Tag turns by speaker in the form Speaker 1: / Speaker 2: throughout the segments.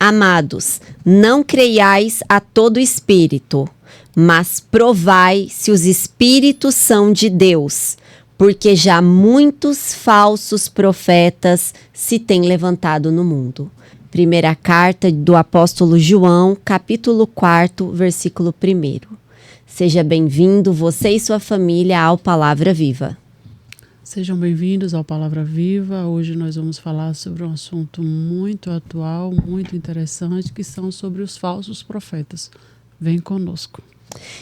Speaker 1: Amados, não creiais a todo espírito, mas provai se os espíritos são de Deus, porque já muitos falsos profetas se têm levantado no mundo. Primeira carta do apóstolo João, capítulo 4, versículo 1. Seja bem-vindo, você e sua família, ao Palavra Viva.
Speaker 2: Sejam bem-vindos ao Palavra Viva. Hoje nós vamos falar sobre um assunto muito atual, muito interessante, que são sobre os falsos profetas. Vem conosco.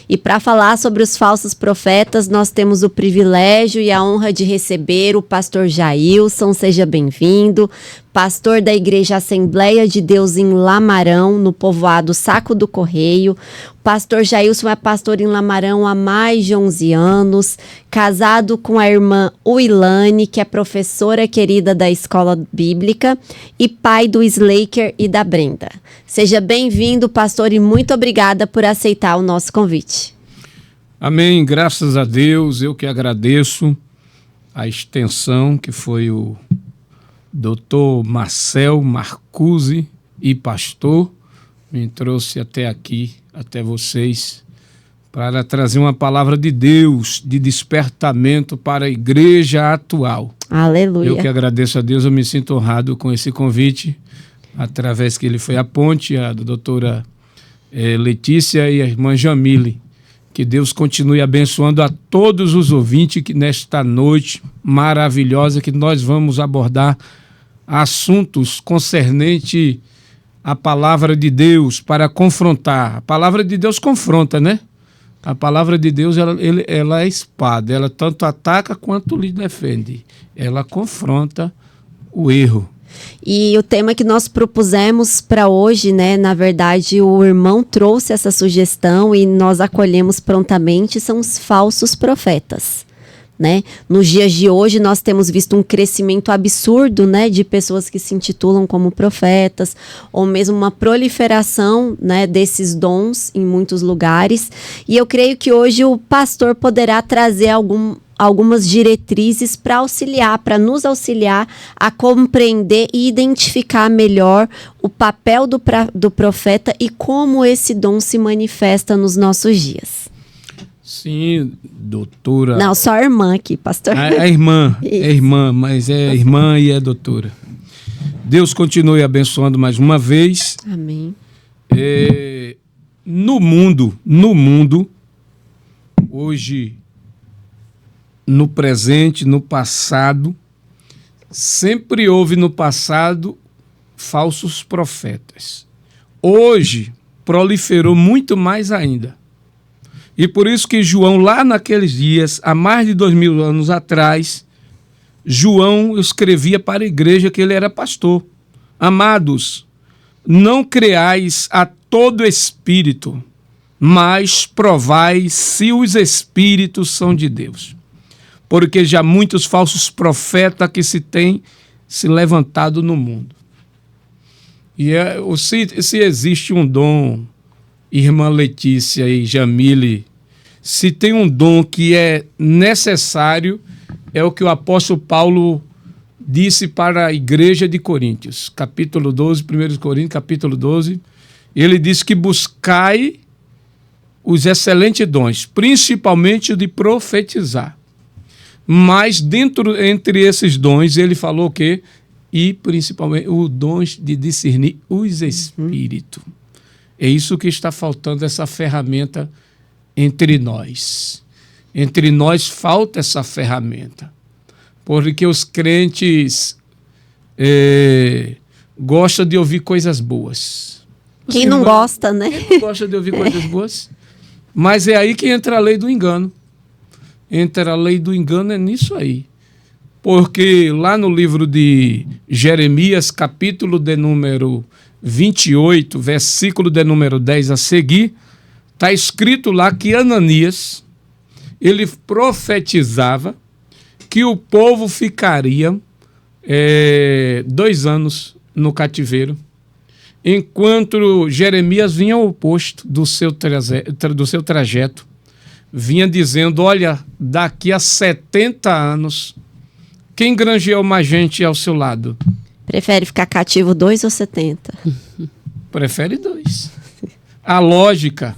Speaker 1: E para falar sobre os falsos profetas, nós temos o privilégio e a honra de receber o pastor Jailson, seja bem-vindo, pastor da Igreja Assembleia de Deus em Lamarão, no povoado Saco do Correio. O pastor Jailson é pastor em Lamarão há mais de 11 anos, casado com a irmã Uilane, que é professora querida da escola bíblica, e pai do Slaker e da Brenda. Seja bem-vindo, pastor, e muito obrigada por aceitar o nosso convite.
Speaker 3: Amém, graças a Deus, eu que agradeço a extensão que foi o Dr. Marcel Marcuse e pastor, me trouxe até aqui, até vocês, para trazer uma palavra de Deus, de despertamento para a igreja atual.
Speaker 1: Aleluia.
Speaker 3: Eu que agradeço a Deus, eu me sinto honrado com esse convite, através que ele foi a ponte, a doutora Letícia e a irmã Jamile. Que Deus continue abençoando a todos os ouvintes que nesta noite maravilhosa que nós vamos abordar assuntos concernentes à palavra de Deus para confrontar. A palavra de Deus confronta, né? A palavra de Deus ela é espada, ela tanto ataca quanto lhe defende. Ela confronta o erro.
Speaker 1: E o tema que nós propusemos para hoje, né, na verdade o irmão trouxe essa sugestão e nós acolhemos prontamente, são os falsos profetas, né? Nos dias de hoje nós temos visto um crescimento absurdo, né, de pessoas que se intitulam como profetas, ou mesmo uma proliferação, né, desses dons em muitos lugares, e eu creio que hoje o pastor poderá trazer algumas diretrizes para auxiliar, para nos auxiliar a compreender e identificar melhor o papel do profeta e como esse dom se manifesta nos nossos dias.
Speaker 3: Sim, doutora.
Speaker 1: Não, só a irmã aqui, pastor.
Speaker 3: É irmã, mas é irmã e é doutora. Deus continue abençoando mais uma vez.
Speaker 1: Amém.
Speaker 3: No mundo, hoje, no presente, no passado, sempre houve no passado falsos profetas. Hoje, proliferou muito mais ainda. E por isso que João, lá naqueles dias, há mais de 2000 anos atrás, João escrevia para a igreja que ele era pastor. Amados, não creais a todo espírito, mas provai se os espíritos são de Deus. Porque já muitos falsos profetas que se têm se levantado no mundo. E se existe um dom, irmã Letícia e Jamile, se tem um dom que é necessário, é o que o apóstolo Paulo disse para a igreja de Coríntios, capítulo 12, 1 Coríntios, capítulo 12, ele diz que buscai os excelentes dons, principalmente o de profetizar. Mas entre esses dons, ele falou que, e principalmente o dom de discernir os espíritos. É isso que está faltando, essa ferramenta entre nós. Entre nós falta essa ferramenta. Porque os crentes gostam de ouvir coisas boas.
Speaker 1: Quem não gosta, né?
Speaker 3: Quem não gosta de ouvir coisas boas? Mas é aí que entra a lei do engano. Entra a lei do engano é nisso aí. Porque lá no livro de Jeremias, capítulo de número 28, versículo de número 10 a seguir, está escrito lá que Ananias, ele profetizava que o povo ficaria 2 anos no cativeiro, enquanto Jeremias vinha ao oposto do seu trajeto, vinha dizendo, olha, daqui a 70 anos, quem granjeou mais gente ao seu lado?
Speaker 1: Prefere ficar cativo 2 ou 70?
Speaker 3: Prefere 2. A lógica.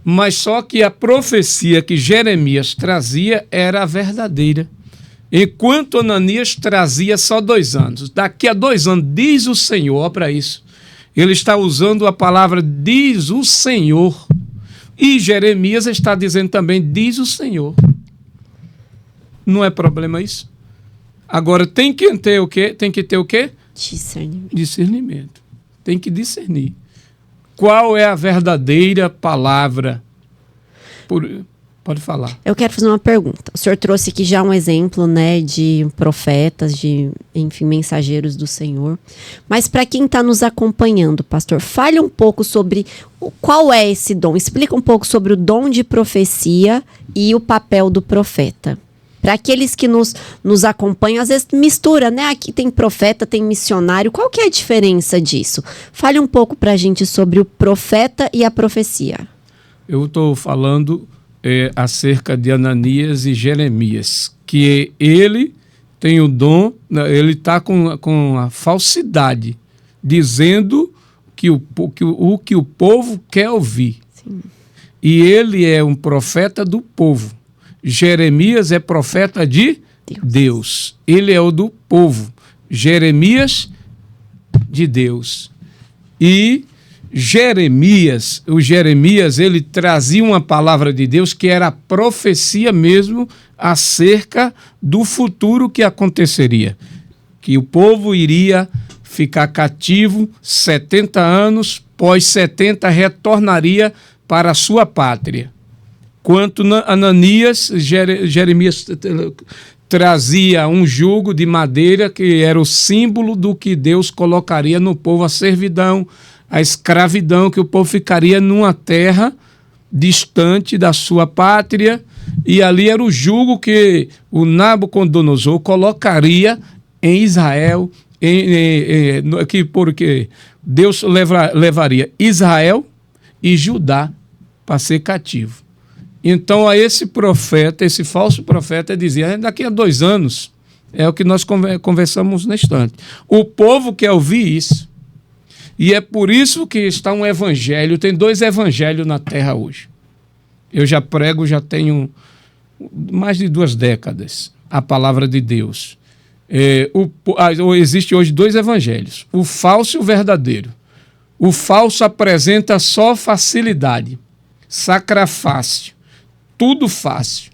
Speaker 3: Mas só que a profecia que Jeremias trazia era a verdadeira. Enquanto Ananias trazia só 2 anos. Daqui a 2 anos, diz o Senhor, olha para isso. Ele está usando a palavra diz o Senhor. E Jeremias está dizendo também diz o Senhor. Não é problema isso? Agora tem que ter o quê? Tem que ter o quê? Discernimento. Tem que discernir. Qual é a verdadeira palavra? Pode falar.
Speaker 1: Eu quero fazer uma pergunta. O senhor trouxe aqui já um exemplo, né, de profetas, de, enfim, mensageiros do Senhor. Mas para quem está nos acompanhando, pastor, fale um pouco sobre qual é esse dom. Explica um pouco sobre o dom de profecia e o papel do profeta. Para aqueles que nos acompanham, às vezes mistura, né? Aqui tem profeta, tem missionário. Qual que é a diferença disso? Fale um pouco para a gente sobre o profeta e a profecia. Eu
Speaker 3: estou falando acerca de Ananias e Jeremias, que ele tem o dom, ele está com a falsidade, dizendo que o que o povo quer ouvir. Sim. E ele é um profeta do povo. Jeremias é profeta de Deus. Ele é o do povo. Jeremias de Deus. E o Jeremias, ele trazia uma palavra de Deus que era a profecia mesmo acerca do futuro que aconteceria. Que o povo iria ficar cativo 70 anos, pós 70 retornaria para a sua pátria. Quanto Ananias, Jeremias trazia um jugo de madeira que era o símbolo do que Deus colocaria no povo, a servidão, a escravidão, que o povo ficaria numa terra distante da sua pátria, e ali era o jugo que o Nabucodonosor colocaria em Israel, porque Deus levaria Israel e Judá para ser cativo. Então, a esse profeta, esse falso profeta, dizia, daqui a 2 anos, é o que nós conversamos no instante. O povo quer ouvir isso. E é por isso que está um evangelho, tem 2 evangelhos na terra hoje. Eu já prego, já tenho mais de 2 décadas, a palavra de Deus. Existe hoje 2 evangelhos, o falso e o verdadeiro. O falso apresenta só facilidade, sacrifício. Tudo fácil.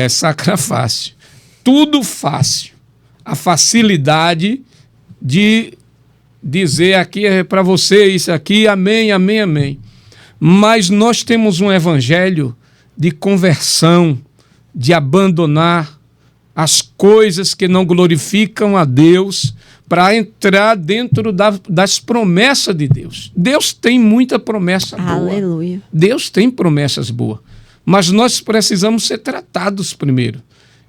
Speaker 3: Sacrifício. Tudo fácil. A facilidade de dizer aqui é para você isso aqui, amém, amém, amém. Mas nós temos um evangelho de conversão, de abandonar as coisas que não glorificam a Deus para entrar dentro das promessas de Deus. Deus tem muita promessa boa.
Speaker 1: Aleluia.
Speaker 3: Deus tem promessas boas. Mas nós precisamos ser tratados primeiro.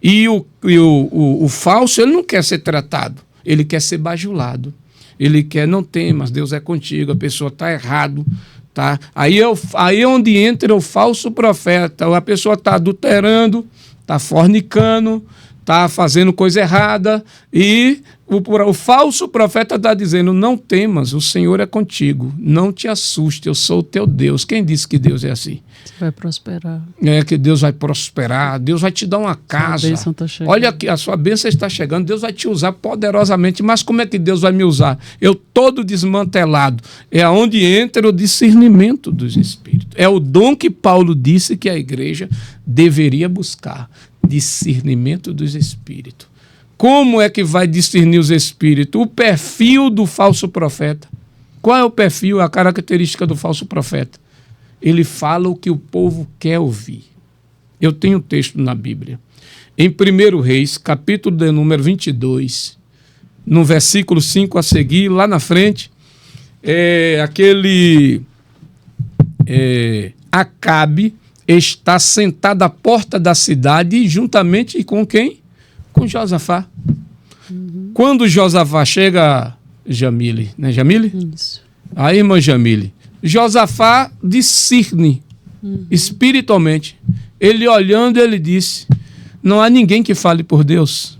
Speaker 3: E o falso, ele não quer ser tratado. Ele quer ser bajulado. Ele quer, não temas, Deus é contigo, a pessoa está errado. Tá? Aí é onde entra o falso profeta. A pessoa está adulterando, está fornicando, está fazendo coisa errada. E o falso profeta está dizendo, não temas, o Senhor é contigo. Não te assuste, eu sou o teu Deus. Quem disse que Deus é assim?
Speaker 2: Você vai prosperar.
Speaker 3: Que Deus vai prosperar, Deus vai te dar uma casa.
Speaker 2: A bênção tá chegando.
Speaker 3: Olha aqui, a sua bênção está chegando, Deus vai te usar poderosamente. Mas como é que Deus vai me usar? Eu todo desmantelado. É onde entra o discernimento dos espíritos. É o dom que Paulo disse que a igreja deveria buscar. Discernimento dos espíritos. Como é que vai discernir os espíritos? O perfil do falso profeta. Qual é o perfil, a característica do falso profeta? Ele fala o que o povo quer ouvir. Eu tenho um texto na Bíblia. Em 1 Reis, capítulo de número 22, no versículo 5 a seguir, lá na frente, Acabe está sentado à porta da cidade juntamente com quem? Com Josafá. Uhum. Quando Josafá chega, Jamile, né, Jamile?
Speaker 2: Isso.
Speaker 3: A irmã Jamile. Josafá discerne espiritualmente. Ele olhando, ele disse, não há ninguém que fale por Deus.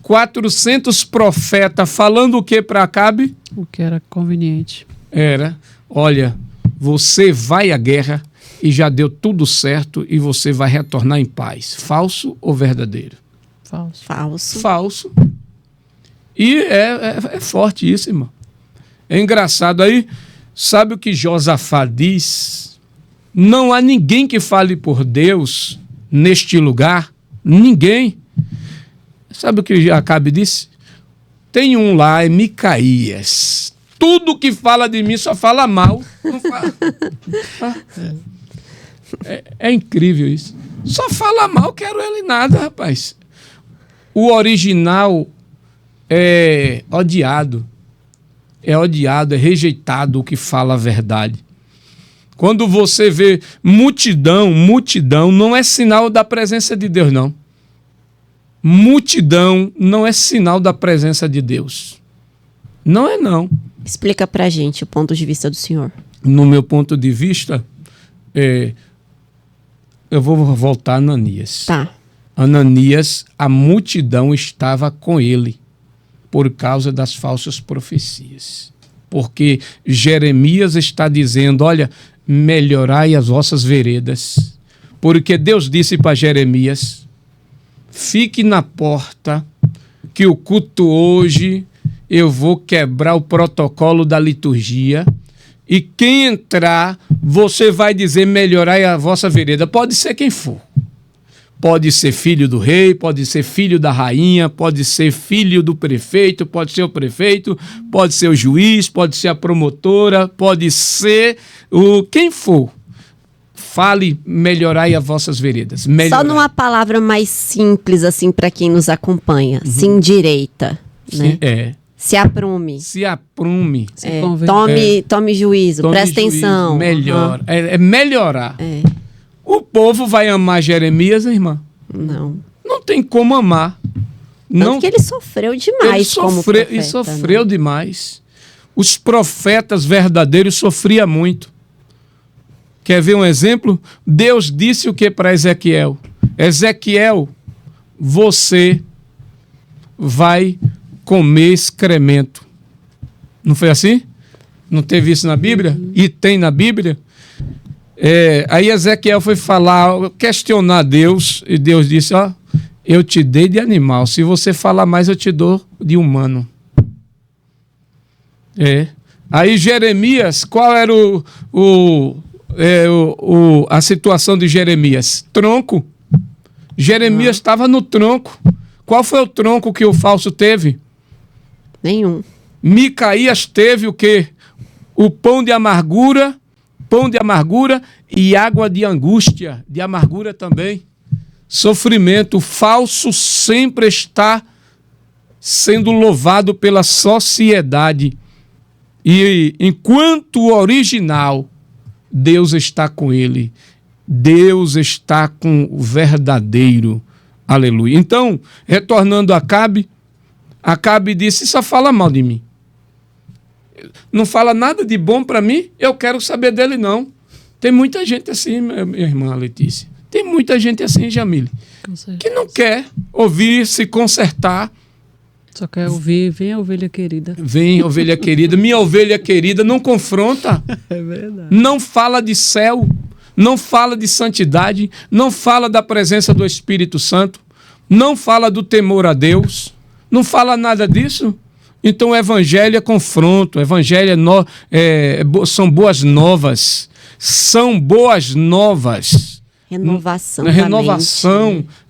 Speaker 3: 400 profetas falando o que para Acabe?
Speaker 2: O que era conveniente.
Speaker 3: Era, olha, você vai à guerra e já deu tudo certo e você vai retornar em paz. Falso ou verdadeiro?
Speaker 2: Falso.
Speaker 1: Falso.
Speaker 3: Falso. E é forte isso, irmão. É engraçado aí, sabe o que Josafá diz? Não há ninguém que fale por Deus neste lugar. Ninguém. Sabe o que Acabe disse? Tem um lá, é Micaías. Tudo que fala de mim só fala mal. Não fala. É incrível isso. Só fala mal, quero ele nada, rapaz. O original é odiado. É odiado, é rejeitado o que fala a verdade. Quando você vê multidão não é sinal da presença de Deus, não. Multidão não é sinal da presença de Deus. Não é, não.
Speaker 1: Explica pra gente o ponto de vista do senhor.
Speaker 3: No meu ponto de vista, eu vou voltar a Ananias.
Speaker 1: Tá.
Speaker 3: Ananias, a multidão estava com ele por causa das falsas profecias. Porque Jeremias está dizendo, olha, melhorai as vossas veredas. Porque Deus disse para Jeremias, fique na porta, que o culto hoje eu vou quebrar o protocolo da liturgia e quem entrar, você vai dizer melhorai a vossa vereda. Pode ser quem for. Pode ser filho do rei, pode ser filho da rainha, pode ser filho do prefeito, pode ser o prefeito, pode ser o juiz, pode ser a promotora, pode ser quem for. Fale, melhorai as vossas veredas. Melhorai.
Speaker 1: Só numa palavra mais simples, assim, para quem nos acompanha. Se endireita, né? Se aprume.
Speaker 3: Se aprume.
Speaker 1: Tome juízo, presta atenção.
Speaker 3: Melhora. É melhorar. O povo vai amar Jeremias, irmã?
Speaker 1: Não.
Speaker 3: Não tem como amar.
Speaker 1: Tanto que ele sofreu demais como profeta.
Speaker 3: Ele sofreu demais. Os profetas verdadeiros sofriam muito. Quer ver um exemplo? Deus disse o que para Ezequiel? Ezequiel, você vai comer excremento. Não foi assim? Não teve isso na Bíblia? E tem na Bíblia? Aí Ezequiel foi falar, questionar Deus, e Deus disse, ó, eu te dei de animal, se você falar mais eu te dou de humano. Aí Jeremias, qual era a situação de Jeremias? Tronco. Jeremias estava no tronco. Qual foi o tronco que o falso teve?
Speaker 1: Nenhum.
Speaker 3: Micaías teve o quê? O pão de amargura e água de angústia, de amargura também. Sofrimento. O falso sempre está sendo louvado pela sociedade. E enquanto o original, Deus está com ele. Deus está com o verdadeiro. Aleluia. Então, retornando a Acabe disse, só fala mal de mim. Não fala nada de bom para mim, eu quero saber dele não. Tem muita gente assim, minha irmã Letícia. Tem muita gente assim, Jamile, que não quer ouvir, se consertar.
Speaker 2: Só quer ouvir, vem a ovelha querida.
Speaker 3: Vem, ovelha querida. Minha ovelha querida não confronta.
Speaker 2: É verdade.
Speaker 3: Não fala de céu, não fala de santidade, não fala da presença do Espírito Santo, não fala do temor a Deus, não fala nada disso. Então o evangelho é confronto, o evangelho são boas novas. São boas novas.
Speaker 1: Renovação.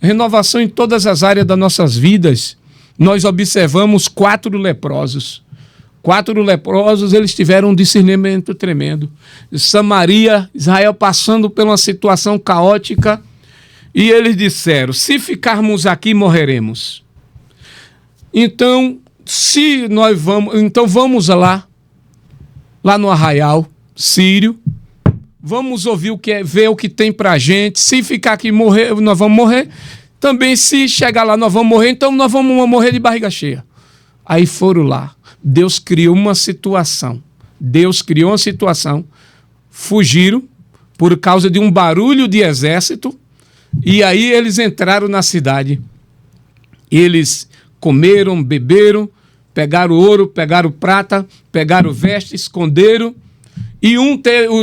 Speaker 3: Renovação em todas as áreas das nossas vidas. Nós observamos 4 leprosos. 4 leprosos, eles tiveram um discernimento tremendo. Samaria, Israel passando por uma situação caótica, e eles disseram, se ficarmos aqui, morreremos. Então, vamos lá no arraial sírio, vamos ouvir ver o que tem pra gente. Se ficar aqui morrer, nós vamos morrer. Também se chegar lá nós vamos morrer, então nós vamos morrer de barriga cheia. Aí foram lá. Deus criou uma situação. Fugiram por causa de um barulho de exército, e aí eles entraram na cidade. Eles comeram, beberam, pegaram ouro, pegaram prata, pegaram veste, esconderam. E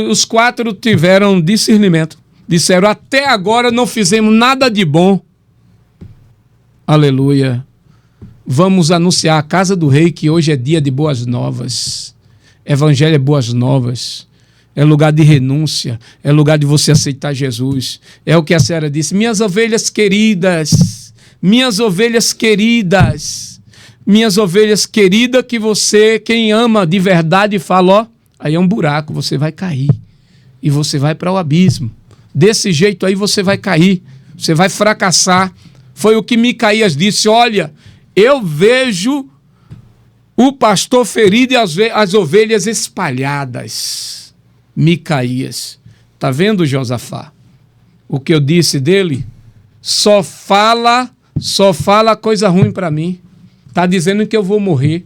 Speaker 3: os 4 tiveram discernimento. Disseram, até agora não fizemos nada de bom. Aleluia. Vamos anunciar a casa do rei que hoje é dia de boas novas. Evangelho é boas novas. É lugar de renúncia. É lugar de você aceitar Jesus. É o que a senhora disse. Minhas ovelhas queridas. Minhas ovelhas queridas. Minhas ovelhas queridas que você, quem ama de verdade, fala, ó, aí é um buraco, você vai cair. E você vai para o abismo. Desse jeito aí você vai cair. Você vai fracassar. Foi o que Micaías disse, olha, eu vejo o pastor ferido e as ovelhas espalhadas. Micaías. Está vendo, Josafá? O que eu disse dele? Só fala coisa ruim para mim. Está dizendo que eu vou morrer.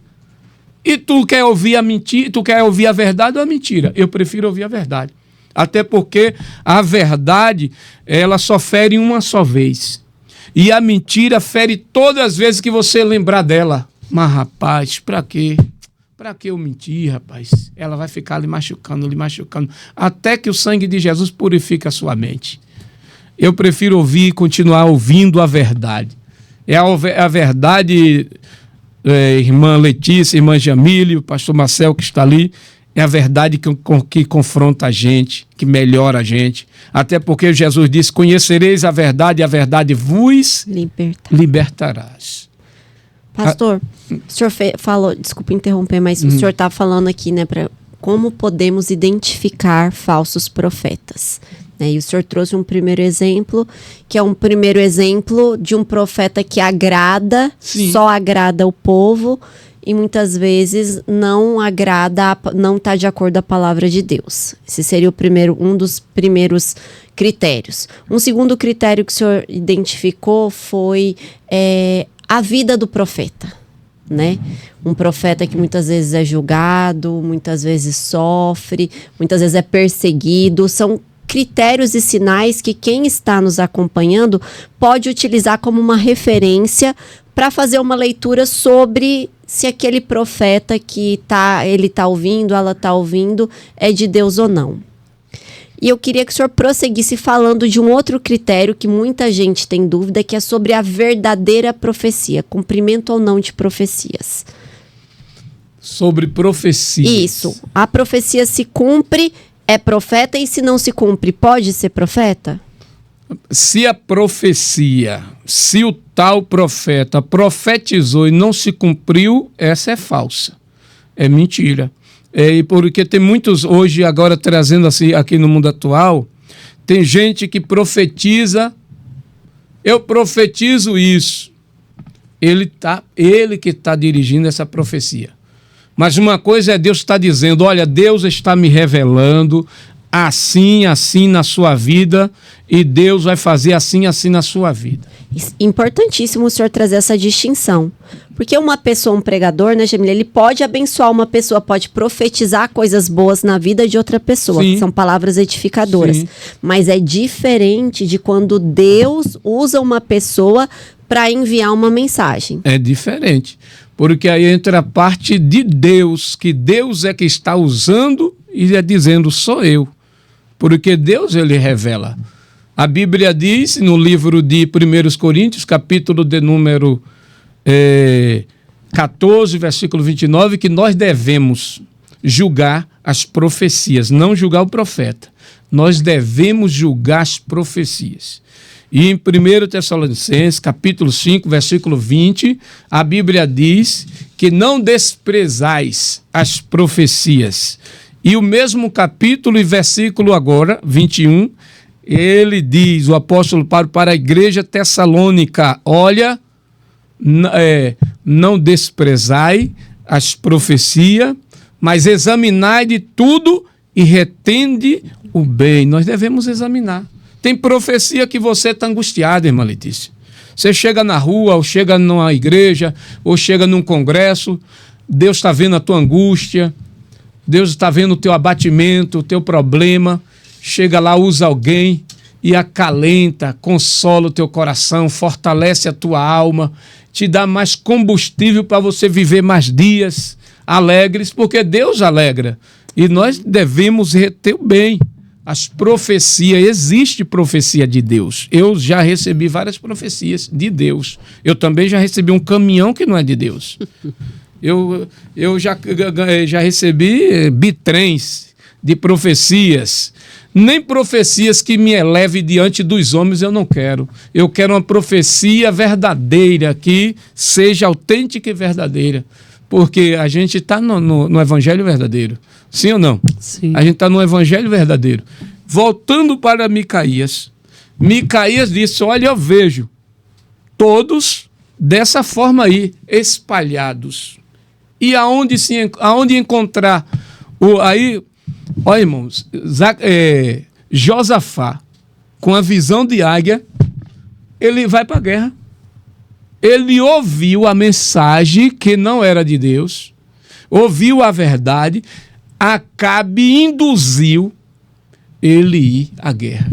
Speaker 3: E tu quer ouvir a mentira? Tu quer ouvir a verdade ou a mentira? Eu prefiro ouvir a verdade. Até porque a verdade, ela só fere uma só vez. E a mentira fere todas as vezes que você lembrar dela. Mas, rapaz, pra quê? Pra que eu mentir, rapaz? Ela vai ficar lhe machucando, até que o sangue de Jesus purifique a sua mente. Eu prefiro ouvir e continuar ouvindo a verdade. É a verdade, irmã Letícia, irmã Jamília, o pastor Marcel que está ali, é a verdade que confronta a gente, que melhora a gente. Até porque Jesus disse, conhecereis a verdade e a verdade vos libertarás.
Speaker 1: Pastor, o senhor falou, desculpa interromper, mas o senhor está falando aqui, né, como podemos identificar falsos profetas. Né? E o senhor trouxe um primeiro exemplo, que é um primeiro exemplo de um profeta que agrada, sim, só agrada o povo, e muitas vezes não agrada, não está de acordo com a palavra de Deus. Esse seria um dos primeiros critérios. Um segundo critério que o senhor identificou foi a vida do profeta, né? Um profeta que muitas vezes é julgado, muitas vezes sofre, muitas vezes é perseguido. São critérios e sinais que quem está nos acompanhando pode utilizar como uma referência para fazer uma leitura sobre se aquele profeta que ele está ouvindo, ela está ouvindo, é de Deus ou não. E eu queria que o senhor prosseguisse falando de um outro critério que muita gente tem dúvida, que é sobre a verdadeira profecia, cumprimento ou não de profecias.
Speaker 3: Sobre profecias.
Speaker 1: Isso. A profecia se cumpre, é profeta, e se não se cumpre, pode ser profeta?
Speaker 3: Se a profecia, se o tal profeta profetizou e não se cumpriu, essa é falsa. É mentira. E porque tem muitos hoje, agora trazendo assim aqui no mundo atual, tem gente que profetiza, eu profetizo isso. Ele que está dirigindo essa profecia. Mas uma coisa é Deus está dizendo, olha, Deus está me revelando assim na sua vida, e Deus vai fazer assim na sua vida.
Speaker 1: Importantíssimo o senhor trazer essa distinção. Porque uma pessoa, um pregador, né, Jamília, ele pode abençoar uma pessoa, pode profetizar coisas boas na vida de outra pessoa, sim, que são palavras edificadoras. Sim. Mas é diferente de quando Deus usa uma pessoa para enviar uma mensagem. É
Speaker 3: diferente. Porque aí entra a parte de Deus, que Deus é que está usando e é dizendo, sou eu. Porque Deus, ele revela. A Bíblia diz, no livro de 1 Coríntios, capítulo de número 14, versículo 29, que nós devemos julgar as profecias, não julgar o profeta. Nós devemos julgar as profecias. E em 1 Tessalonicenses, capítulo 5, versículo 20, a Bíblia diz que não desprezais as profecias. E o mesmo capítulo e versículo agora, 21, ele diz, o apóstolo Paulo para a igreja tessalônica, olha, não desprezai as profecias, mas examinai de tudo e retende o bem. Nós devemos examinar. Tem profecia que você está angustiado, irmã Letícia. Você chega na rua, ou chega numa igreja, ou chega num congresso, Deus está vendo a tua angústia, Deus está vendo o teu abatimento, o teu problema, chega lá, usa alguém e acalenta, consola o teu coração, fortalece a tua alma, te dá mais combustível para você viver mais dias alegres, porque Deus alegra. E nós devemos reter o bem. As profecias, existe profecia de Deus. Eu já recebi várias profecias de Deus. Eu também já recebi um caminhão que não é de Deus. Eu já recebi bitrens de profecias. Nem profecias que me eleve diante dos homens eu não quero. Eu quero uma profecia verdadeira, que seja autêntica e verdadeira. Porque a gente está no evangelho verdadeiro. Sim ou não?
Speaker 2: Sim.
Speaker 3: A gente está no evangelho verdadeiro. Voltando para Micaías. Micaías disse, olha, eu vejo todos dessa forma aí, espalhados. E aonde encontrar aí, olha, irmãos, Josafá, com a visão de águia, ele vai para a guerra. Ele ouviu a mensagem que não era de Deus, ouviu a verdade, Acabe induziu ele ir à guerra.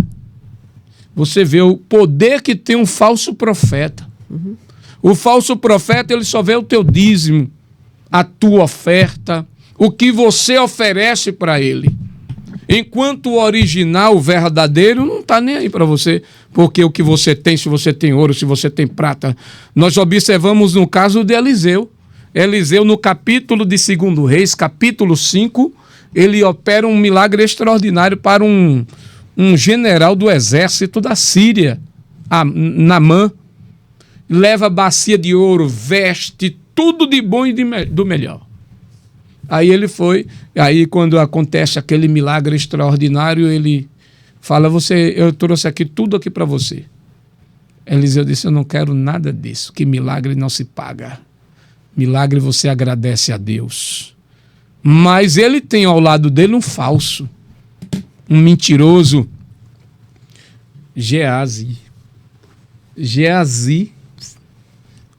Speaker 3: Você vê o poder que tem um falso profeta. Uhum. O falso profeta, ele só vê o teu dízimo, a tua oferta, o que você oferece para ele. Enquanto o original, o verdadeiro, não está nem aí para você, porque o que você tem, se você tem ouro, se você tem prata. Nós observamos no caso de Eliseu. Eliseu, no capítulo de 2 Reis, capítulo 5, ele opera um milagre extraordinário para um general do exército da Síria, Naamã. Leva bacia de ouro, veste, tudo de bom e do melhor. Aí ele foi, aí quando acontece aquele milagre extraordinário, ele fala, eu trouxe aqui tudo aqui para você. Eliseu disse, eu não quero nada disso, que milagre não se paga. Milagre você agradece a Deus. Mas ele tem ao lado dele um falso, um mentiroso, Geazi. Geazi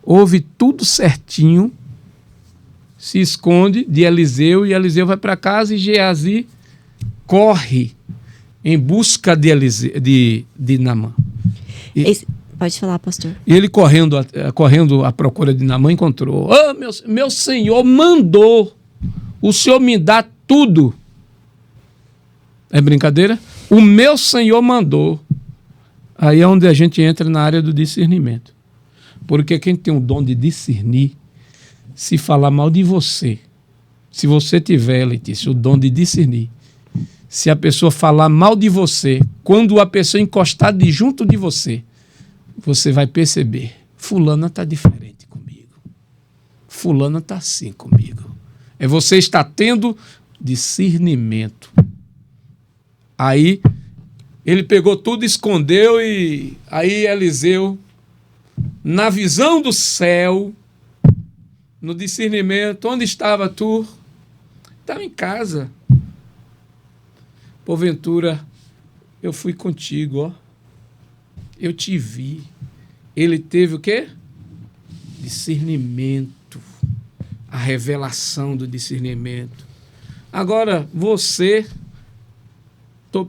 Speaker 3: ouve tudo certinho, se esconde de Eliseu, e Eliseu vai para casa e Geazi corre em busca de Naamã.
Speaker 1: Pode falar, pastor.
Speaker 3: E ele correndo à procura de Naamã, encontrou. Meu senhor mandou o senhor me dá tudo. É brincadeira? O meu senhor mandou. Aí é onde a gente entra na área do discernimento. Porque quem tem o dom de discernir, se falar mal de você, se você tiver, Letícia, o dom de discernir, se a pessoa falar mal de você, quando a pessoa encostar junto de você, você vai perceber, fulana está diferente comigo. Fulana está assim comigo. É você estar tendo discernimento. Aí, ele pegou tudo, escondeu, e aí Eliseu, na visão do céu, no discernimento, onde estava tu? Estava em casa. Porventura, eu fui contigo, ó. Eu te vi. Ele teve o quê? Discernimento. A revelação do discernimento. Agora, você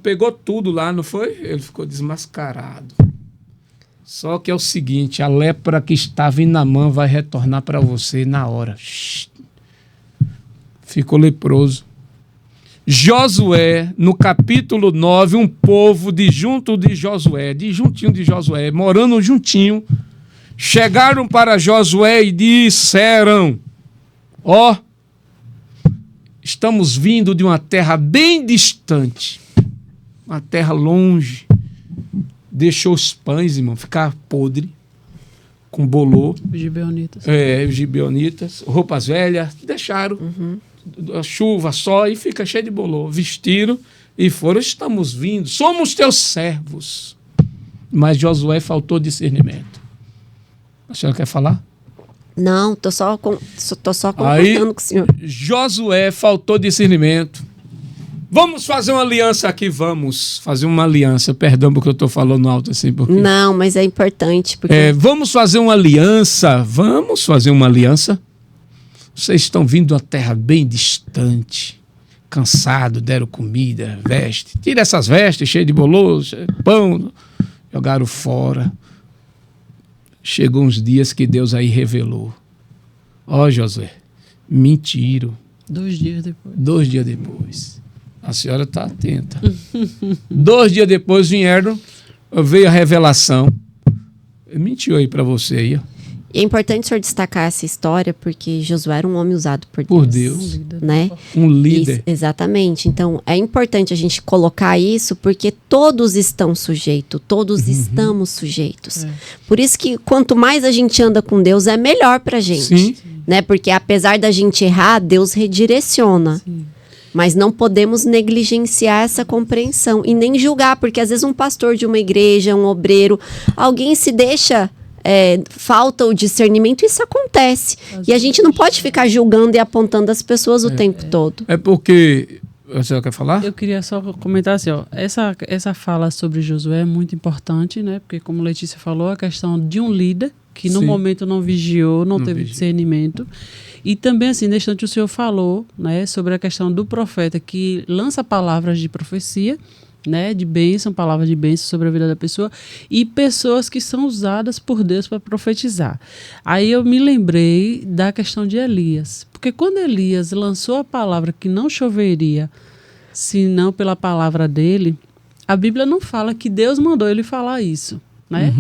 Speaker 3: pegou tudo lá, não foi? Ele ficou desmascarado. Só que é o seguinte, a lepra que estava em Naamã vai retornar para você na hora. Ficou leproso. Josué, no capítulo 9, um povo juntinho de Josué, morando juntinho, chegaram para Josué e disseram, estamos vindo de uma terra bem distante, uma terra longe, deixou os pães, irmão, ficar podre, com bolor.
Speaker 2: Os gibeonitas.
Speaker 3: Os gibeonitas, roupas velhas, deixaram. Uhum. A chuva só e fica cheio de bolor. Vestiram e foram, estamos vindo, somos teus servos. Mas Josué faltou discernimento. A senhora quer falar?
Speaker 1: Não, tô só concordando
Speaker 3: aí,
Speaker 1: com o senhor.
Speaker 3: Josué faltou discernimento. Vamos fazer uma aliança aqui, vamos fazer uma aliança. Perdão porque eu estou falando alto assim. Porque...
Speaker 1: Não, mas é importante. Porque...
Speaker 3: vamos fazer uma aliança. Vocês estão vindo de uma terra bem distante. cansado, deram comida, veste. Tira essas vestes cheias de bolos, pão. Jogaram fora. Chegou uns dias que Deus aí revelou. Ó, Josué, mentiram.
Speaker 2: 2 dias depois.
Speaker 3: 2 dias depois. A senhora está atenta. 2 dias depois veio a revelação. Mentiu aí para você aí, ó.
Speaker 1: E é importante o senhor destacar essa história, porque Josué era um homem usado por Deus.
Speaker 3: Por Deus.
Speaker 1: Né?
Speaker 3: Um líder.
Speaker 1: Exatamente. Então, é importante a gente colocar isso, porque todos estão sujeitos, todos estamos sujeitos. Por isso que quanto mais a gente anda com Deus, é melhor pra gente.
Speaker 3: Sim.
Speaker 1: Né? Porque apesar da gente errar, Deus redireciona.
Speaker 2: Sim.
Speaker 1: Mas não podemos negligenciar essa compreensão e nem julgar, porque às vezes um pastor de uma igreja, um obreiro, alguém se deixa... falta o discernimento, isso acontece. E a gente não pode ficar julgando e apontando as pessoas o tempo todo.
Speaker 3: É porque... Você quer falar?
Speaker 2: Eu queria só comentar assim, ó, essa fala sobre Josué é muito importante, né? Porque como Letícia falou, a questão de um líder que no momento não vigiou, não teve discernimento. E também, assim, nesse instante o senhor falou, né, sobre a questão do profeta que lança palavras de profecia, né, de bênção, palavras de bênção sobre a vida da pessoa, e pessoas que são usadas por Deus para profetizar. Aí eu me lembrei da questão de Elias, porque quando Elias lançou a palavra que não choveria, senão pela palavra dele, a Bíblia não fala que Deus mandou ele falar isso, né?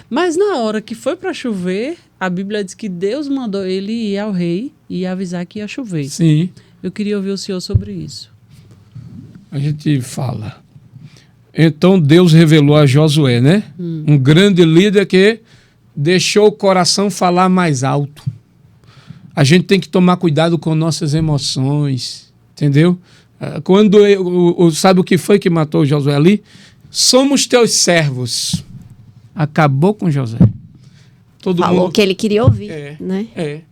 Speaker 2: Mas na hora que foi para chover, a Bíblia diz que Deus mandou ele ir ao rei e avisar que ia chover.
Speaker 3: Sim.
Speaker 2: Eu queria ouvir o senhor sobre isso.
Speaker 3: A gente fala... Então Deus revelou a Josué, né? Um grande líder que deixou o coração falar mais alto. A gente tem que tomar cuidado com nossas emoções, entendeu? Quando sabe o que foi que matou Josué ali? Somos teus servos. Acabou com Josué.
Speaker 1: Falou o que ele queria ouvir, né?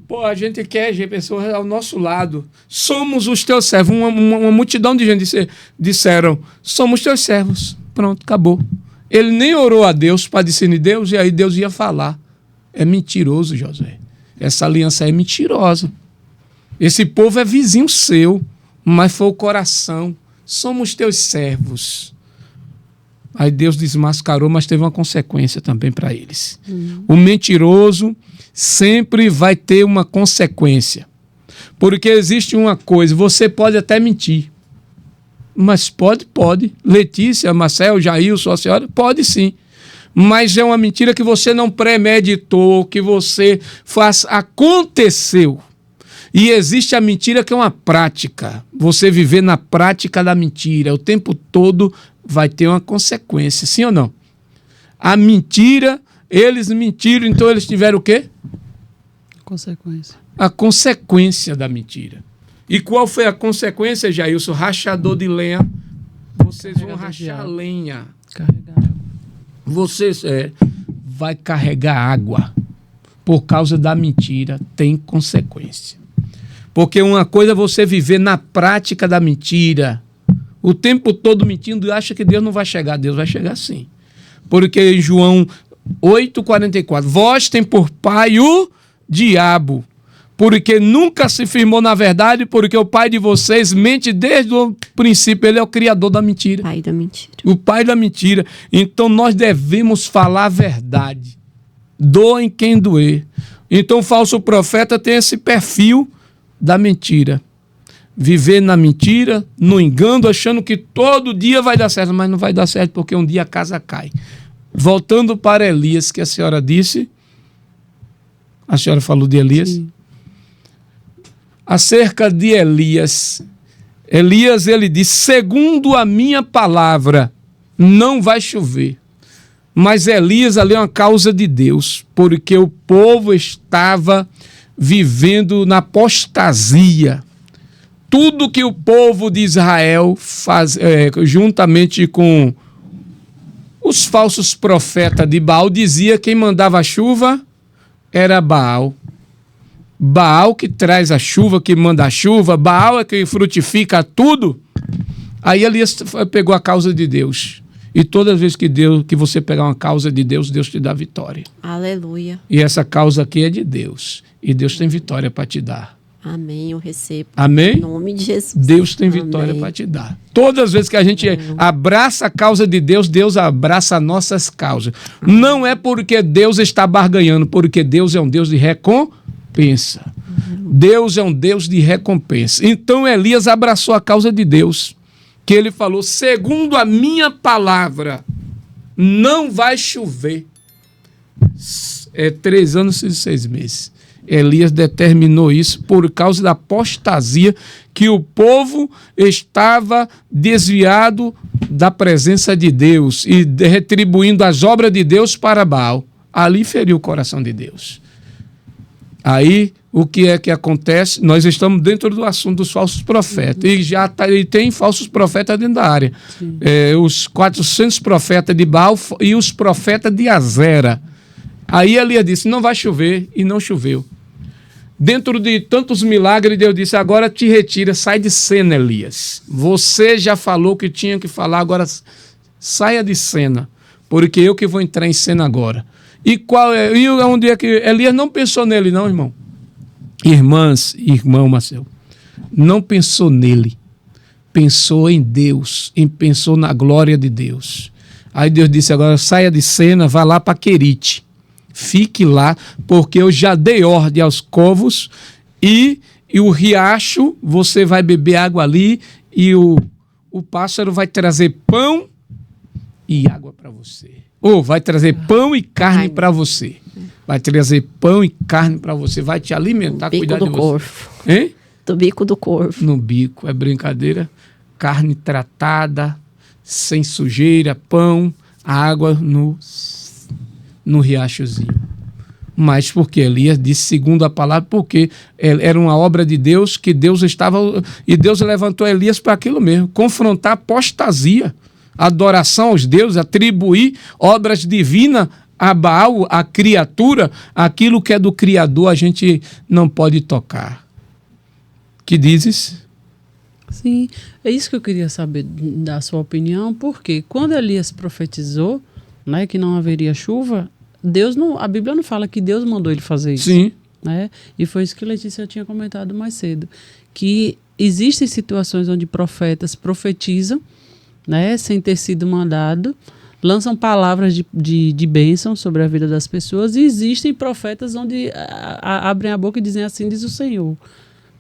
Speaker 3: Pô, a gente quer pessoas ao nosso lado. Somos os teus servos. Uma multidão de gente disseram, somos teus servos. Pronto, acabou. Ele nem orou a Deus para discernir Deus, e aí Deus ia falar. É mentiroso, Josué. Essa aliança é mentirosa. Esse povo é vizinho seu, mas foi o coração. Somos teus servos. Aí Deus desmascarou, mas teve uma consequência também para eles. O mentiroso sempre vai ter uma consequência. Porque existe uma coisa, você pode até mentir. Mas pode. Letícia, Marcel, Jailson, a senhora, pode sim. Mas é uma mentira que você não premeditou, que você aconteceu. E existe a mentira que é uma prática. Você viver na prática da mentira. O tempo todo vai ter uma consequência, sim ou não? A mentira... Eles mentiram, então eles tiveram o quê?
Speaker 2: Consequência.
Speaker 3: A consequência da mentira. E qual foi a consequência, Jailson? Rachador de lenha. Vocês vão rachar lenha.
Speaker 2: Carregar.
Speaker 3: Vocês vai carregar água. Por causa da mentira, tem consequência. Porque uma coisa é você viver na prática da mentira. O tempo todo mentindo e acha que Deus não vai chegar. Deus vai chegar sim. Porque em João 8,44. Vós tem por pai o diabo, porque nunca se firmou na verdade, porque o pai de vocês mente desde o princípio. Ele é o criador da mentira.
Speaker 1: Pai da mentira.
Speaker 3: O pai da mentira. Então nós devemos falar a verdade. Doem quem doer. Então o falso profeta tem esse perfil da mentira. Viver na mentira, no engano, achando que todo dia vai dar certo, mas não vai dar certo porque um dia a casa cai. Voltando para Elias, que a senhora disse, a senhora falou de Elias? Sim. Acerca de Elias, ele disse, segundo a minha palavra, não vai chover. Mas Elias ali é uma causa de Deus, porque o povo estava vivendo na apostasia. Tudo que o povo de Israel faz, juntamente com os falsos profetas de Baal, dizia que quem mandava a chuva era Baal. Baal que traz a chuva, que manda a chuva, Baal é que frutifica tudo. Aí Elias pegou a causa de Deus. E toda vez que você pegar uma causa de Deus, Deus te dá vitória.
Speaker 1: Aleluia.
Speaker 3: E essa causa aqui é de Deus. E Deus tem vitória para te dar.
Speaker 1: Amém, eu recebo.
Speaker 3: Amém?
Speaker 1: Em nome de Jesus.
Speaker 3: Deus tem vitória para te dar. Todas as vezes que a gente abraça a causa de Deus, Deus abraça as nossas causas. Não é porque Deus está barganhando, porque Deus é um Deus de recompensa. Deus é um Deus de recompensa. Então Elias abraçou a causa de Deus, que ele falou, segundo a minha palavra, não vai chover. 3 anos e 6 meses. Elias determinou isso por causa da apostasia que o povo estava desviado da presença de Deus e retribuindo as obras de Deus para Baal. Ali feriu o coração de Deus. Aí, o que é que acontece? Nós estamos dentro do assunto dos falsos profetas. E tem falsos profetas dentro da área. Os 400 profetas de Baal e os profetas de Azera. Aí Elias disse, não vai chover, e não choveu. Dentro de tantos milagres, Deus disse, agora te retira, sai de cena, Elias. Você já falou o que tinha que falar, agora saia de cena, porque eu que vou entrar em cena agora. E onde é que Elias não pensou nele, não, irmão? Irmãs, irmão Marcelo, não pensou nele, pensou em Deus, pensou na glória de Deus. Aí Deus disse, agora saia de cena, vá lá para Querite. Fique lá, porque eu já dei ordem aos covos e o riacho, você vai beber água ali e o pássaro vai trazer pão e água para você. Ou vai trazer pão e carne para você. Vai trazer pão e carne para você. Vai te alimentar, cuidar de você.
Speaker 1: Do corvo.
Speaker 3: Hein?
Speaker 1: Do bico do corvo.
Speaker 3: No bico, é brincadeira. Carne tratada, sem sujeira, pão, água no riachozinho. Mas porque Elias disse segundo a palavra, porque era uma obra de Deus, que Deus estava... E Deus levantou Elias para aquilo mesmo, confrontar a apostasia, adoração aos deuses, atribuir obras divinas a Baal, a criatura, aquilo que é do Criador a gente não pode tocar. Que dizes?
Speaker 2: Sim, é isso que eu queria saber da sua opinião, porque quando Elias profetizou, né, que não haveria chuva, a Bíblia não fala que Deus mandou ele fazer isso.
Speaker 3: Sim.
Speaker 2: Né? E foi isso que Letícia tinha comentado mais cedo, que existem situações onde profetas profetizam, né, sem ter sido mandado, lançam palavras de bênção sobre a vida das pessoas, e existem profetas onde abrem a boca e dizem assim diz o Senhor.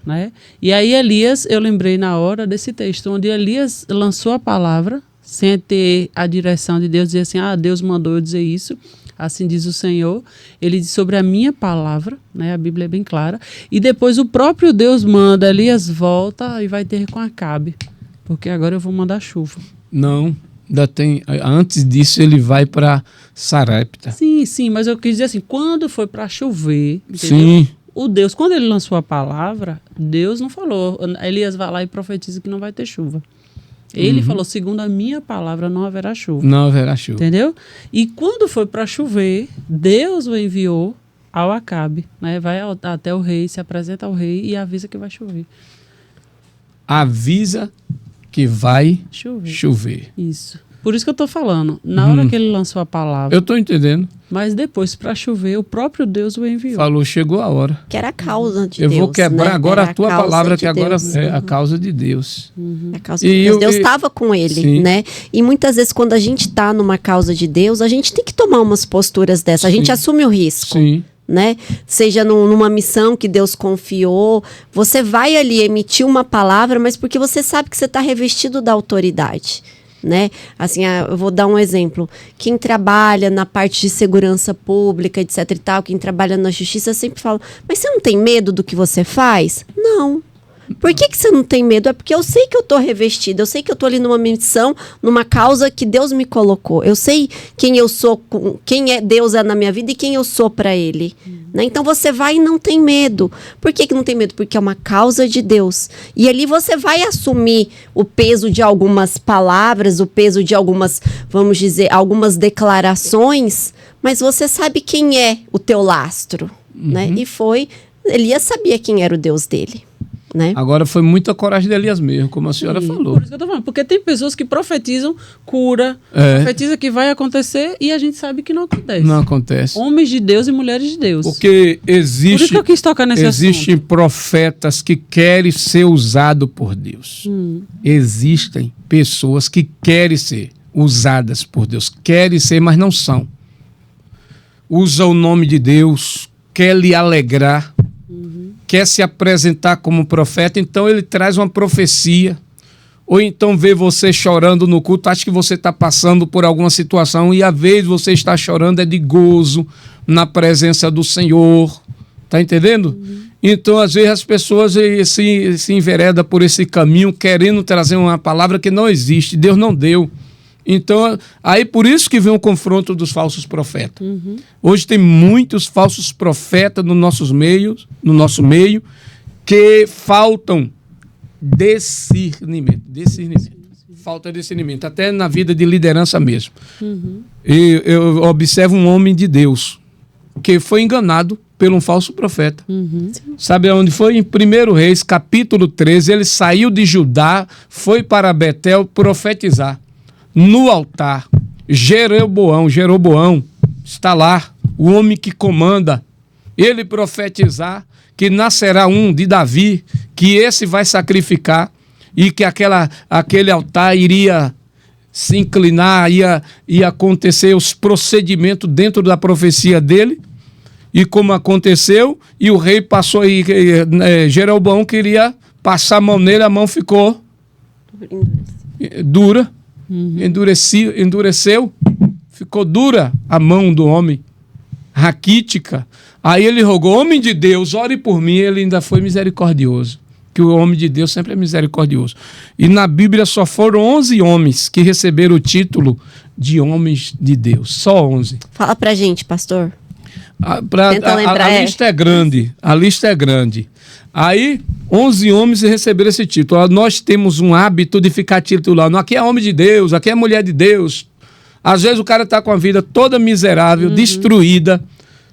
Speaker 2: Né? E aí Elias, eu lembrei na hora desse texto, onde Elias lançou a palavra, sem ter a direção de Deus, dizer assim, Deus mandou eu dizer isso, assim diz o Senhor. Ele diz sobre a minha palavra, né? A Bíblia é bem clara. E depois o próprio Deus manda, Elias volta e vai ter com Acabe, porque agora eu vou mandar chuva.
Speaker 3: Não, ainda tem. Antes disso ele vai para Sarepta.
Speaker 2: Sim, mas eu quis dizer assim, quando foi para chover, entendeu?
Speaker 3: Sim.
Speaker 2: O Deus, quando ele lançou a palavra, Deus não falou, Elias vai lá e profetiza que não vai ter chuva. Ele falou, segundo a minha palavra, não haverá chuva.
Speaker 3: Não haverá chuva.
Speaker 2: Entendeu? E quando foi para chover, Deus o enviou ao Acabe. Né? Vai até o rei, se apresenta ao rei e avisa que vai chover.
Speaker 3: Avisa que vai chover.
Speaker 2: Isso. Por isso que eu estou falando. Na hora que ele lançou a palavra...
Speaker 3: Eu estou entendendo.
Speaker 2: Mas depois, para chover, o próprio Deus o enviou.
Speaker 3: Falou, chegou a hora.
Speaker 1: Que era a causa de Deus.
Speaker 3: Eu vou quebrar, né? Agora a tua palavra, que agora é a causa de Deus.
Speaker 1: É a causa de Deus. Deus estava com ele, né? E muitas vezes, quando a gente está numa causa de Deus, a gente tem que tomar umas posturas dessas. A gente assume o risco.
Speaker 3: Sim.
Speaker 1: Né? Seja numa missão que Deus confiou, você vai ali emitir uma palavra, mas porque você sabe que você está revestido da autoridade. Né? Assim, eu vou dar um exemplo. Quem trabalha na parte de segurança pública, etc e tal, quem trabalha na justiça, sempre fala, mas você não tem medo do que você faz? Não. Por que você não tem medo? É porque eu sei que eu estou revestida, eu sei que eu estou ali numa missão, numa causa que Deus me colocou. Eu sei quem eu sou, quem Deus é na minha vida e quem eu sou para Ele. Né? Então você vai e não tem medo. Por que não tem medo? Porque é uma causa de Deus. E ali você vai assumir o peso de algumas palavras, o peso de algumas, vamos dizer, algumas declarações, mas você sabe quem é o teu lastro. Né? E Elias sabia quem era o Deus dele. né?
Speaker 3: Agora foi muita coragem de Elias mesmo, como a senhora falou.
Speaker 2: Por isso que eu tô falando, porque tem pessoas que profetizam cura, profetizam que vai acontecer e a gente sabe que não acontece.
Speaker 3: Não acontece.
Speaker 2: Homens de Deus e mulheres de Deus.
Speaker 3: Porque
Speaker 2: Por isso que eu quis tocar nesse
Speaker 3: existem profetas que querem ser usados por Deus. Existem pessoas que querem ser usadas por Deus. Querem ser, mas não são. Usa o nome de Deus, quer lhe alegrar, quer se apresentar como profeta, então ele traz uma profecia, ou então vê você chorando no culto, acha que você está passando por alguma situação e a vez você está chorando é de gozo na presença do Senhor, tá entendendo? Então às vezes as pessoas se enveredam por esse caminho querendo trazer uma palavra que não existe, Deus não deu. Então, aí por isso que vem o confronto dos falsos profetas. Hoje tem muitos falsos profetas no nosso meio, que faltam discernimento. Falta discernimento, até na vida de liderança mesmo. E eu observo um homem de Deus que foi enganado por um falso profeta. Sabe onde foi? Em 1 Reis, capítulo 13, ele saiu de Judá, foi para Betel profetizar. No altar, Jeroboão está lá, o homem que comanda, ele profetizar que nascerá um de Davi, que esse vai sacrificar e que aquele altar iria se inclinar, ia acontecer os procedimentos dentro da profecia dele, e como aconteceu, e o rei passou, Jeroboão queria passar a mão nele, a mão ficou dura, endureceu, ficou dura a mão do homem, raquítica. Aí ele rogou, homem de Deus, ore por mim. Ele ainda foi misericordioso, que o homem de Deus sempre é misericordioso. E na Bíblia só foram 11 homens que receberam o título de homens de Deus, só 11.
Speaker 1: Fala pra gente, pastor.
Speaker 3: A lista é grande, a lista é grande. Aí, 11 homens receberam esse título. Nós temos um hábito de ficar titulando. Aqui é homem de Deus, aqui é mulher de Deus. Às vezes o cara está com a vida toda miserável, destruída,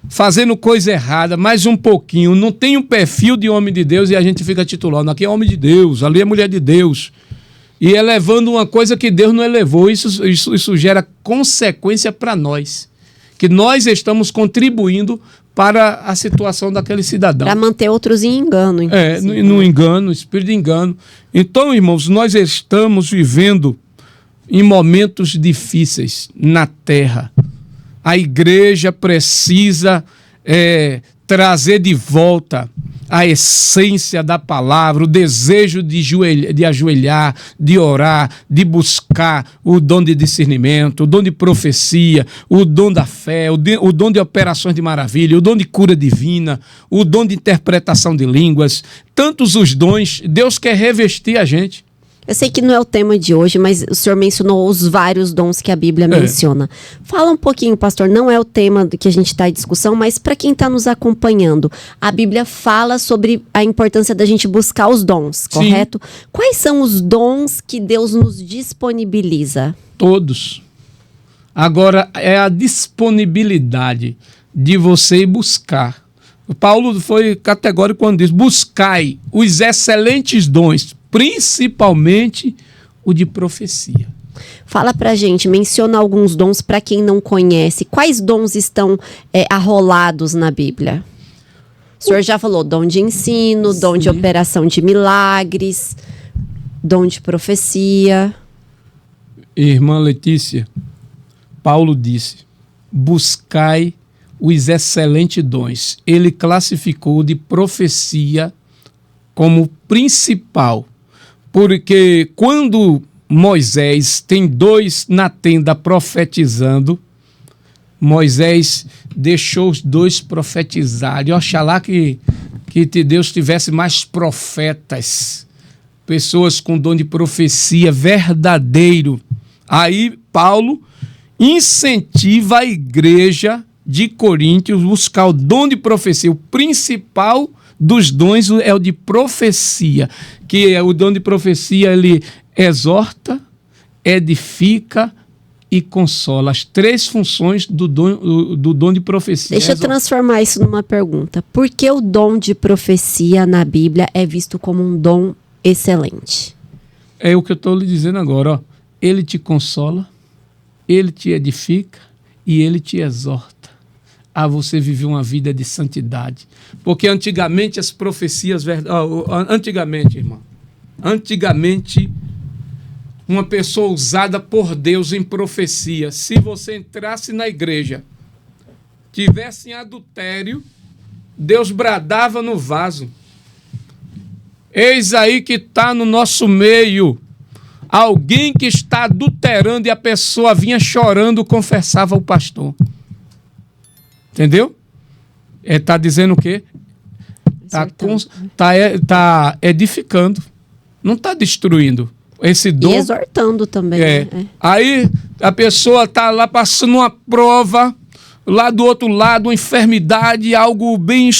Speaker 3: fazendo coisa errada, mais um pouquinho, não tem um perfil de homem de Deus e a gente fica titulando. Aqui é homem de Deus, ali é mulher de Deus. E elevando uma coisa que Deus não elevou. Isso gera consequência para nós. Que nós estamos contribuindo para a situação daquele cidadão.
Speaker 1: Para manter outros em engano.
Speaker 3: No engano, espírito de engano. Então, irmãos, nós estamos vivendo em momentos difíceis na terra. A igreja precisa trazer de volta a essência da palavra, o desejo de ajoelhar, de orar, de buscar o dom de discernimento, o dom de profecia, o dom da fé, o dom de operações de maravilha, o dom de cura divina, o dom de interpretação de línguas. Tantos os dons, Deus quer revestir a gente.
Speaker 1: Eu sei que não é o tema de hoje, mas o senhor mencionou os vários dons que a Bíblia menciona. Fala um pouquinho, pastor, não é o tema do que a gente está em discussão, mas para quem está nos acompanhando, a Bíblia fala sobre a importância da gente buscar os dons, correto? Sim. Quais são os dons que Deus nos disponibiliza?
Speaker 3: Todos. Agora, é a disponibilidade de você ir buscar. O Paulo foi categórico quando diz, buscai os excelentes dons, principalmente o de profecia.
Speaker 1: Fala pra gente, menciona alguns dons para quem não conhece. Quais dons estão arrolados na Bíblia? O senhor já falou dom de ensino, dom de operação de milagres, dom de profecia.
Speaker 3: Irmã Letícia, Paulo disse, buscai os excelentes dons. Ele classificou de profecia como principal. Porque quando Moisés tem 2 na tenda profetizando, Moisés deixou os 2 profetizarem. Oxalá que Deus tivesse mais profetas, pessoas com dom de profecia verdadeiro. Aí Paulo incentiva a igreja de Coríntios a buscar o dom de profecia. O principal dos dons é o de profecia, que o dom de profecia ele exorta, edifica e consola. As 3 funções do dom de profecia.
Speaker 1: Deixa eu transformar isso numa pergunta. Por que o dom de profecia na Bíblia é visto como um dom excelente?
Speaker 3: É o que eu estou lhe dizendo agora. Ó. Ele te consola, ele te edifica e ele te exorta a você viver uma vida de santidade. Porque antigamente as profecias... Antigamente, irmão. Antigamente, uma pessoa usada por Deus em profecia, se você entrasse na igreja, tivesse em adultério, Deus bradava no vaso. Eis aí que está no nosso meio alguém que está adulterando, e a pessoa vinha chorando, confessava ao pastor. Entendeu? Está dizendo o quê? Está edificando. Não está destruindo. Esse dom.
Speaker 1: E exortando também.
Speaker 3: É.
Speaker 1: Né?
Speaker 3: Aí a pessoa está lá passando uma prova, lá do outro lado, uma enfermidade, algo bem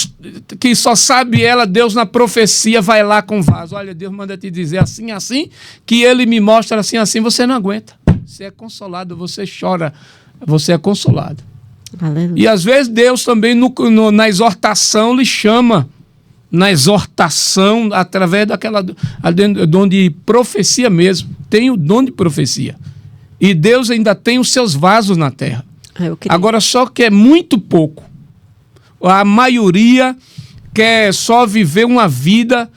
Speaker 3: que só sabe ela, Deus na profecia vai lá com o vaso. Olha, Deus manda te dizer assim, assim, que ele me mostra assim, assim, você não aguenta. Você é consolado, você chora, você é consolado.
Speaker 1: Aleluia.
Speaker 3: E às vezes Deus também na exortação lhe chama, na exortação, através daquela dom de profecia mesmo. Tem o dom de profecia. E Deus ainda tem os seus vasos na terra. Agora, só que é muito pouco. A maioria quer só viver uma vida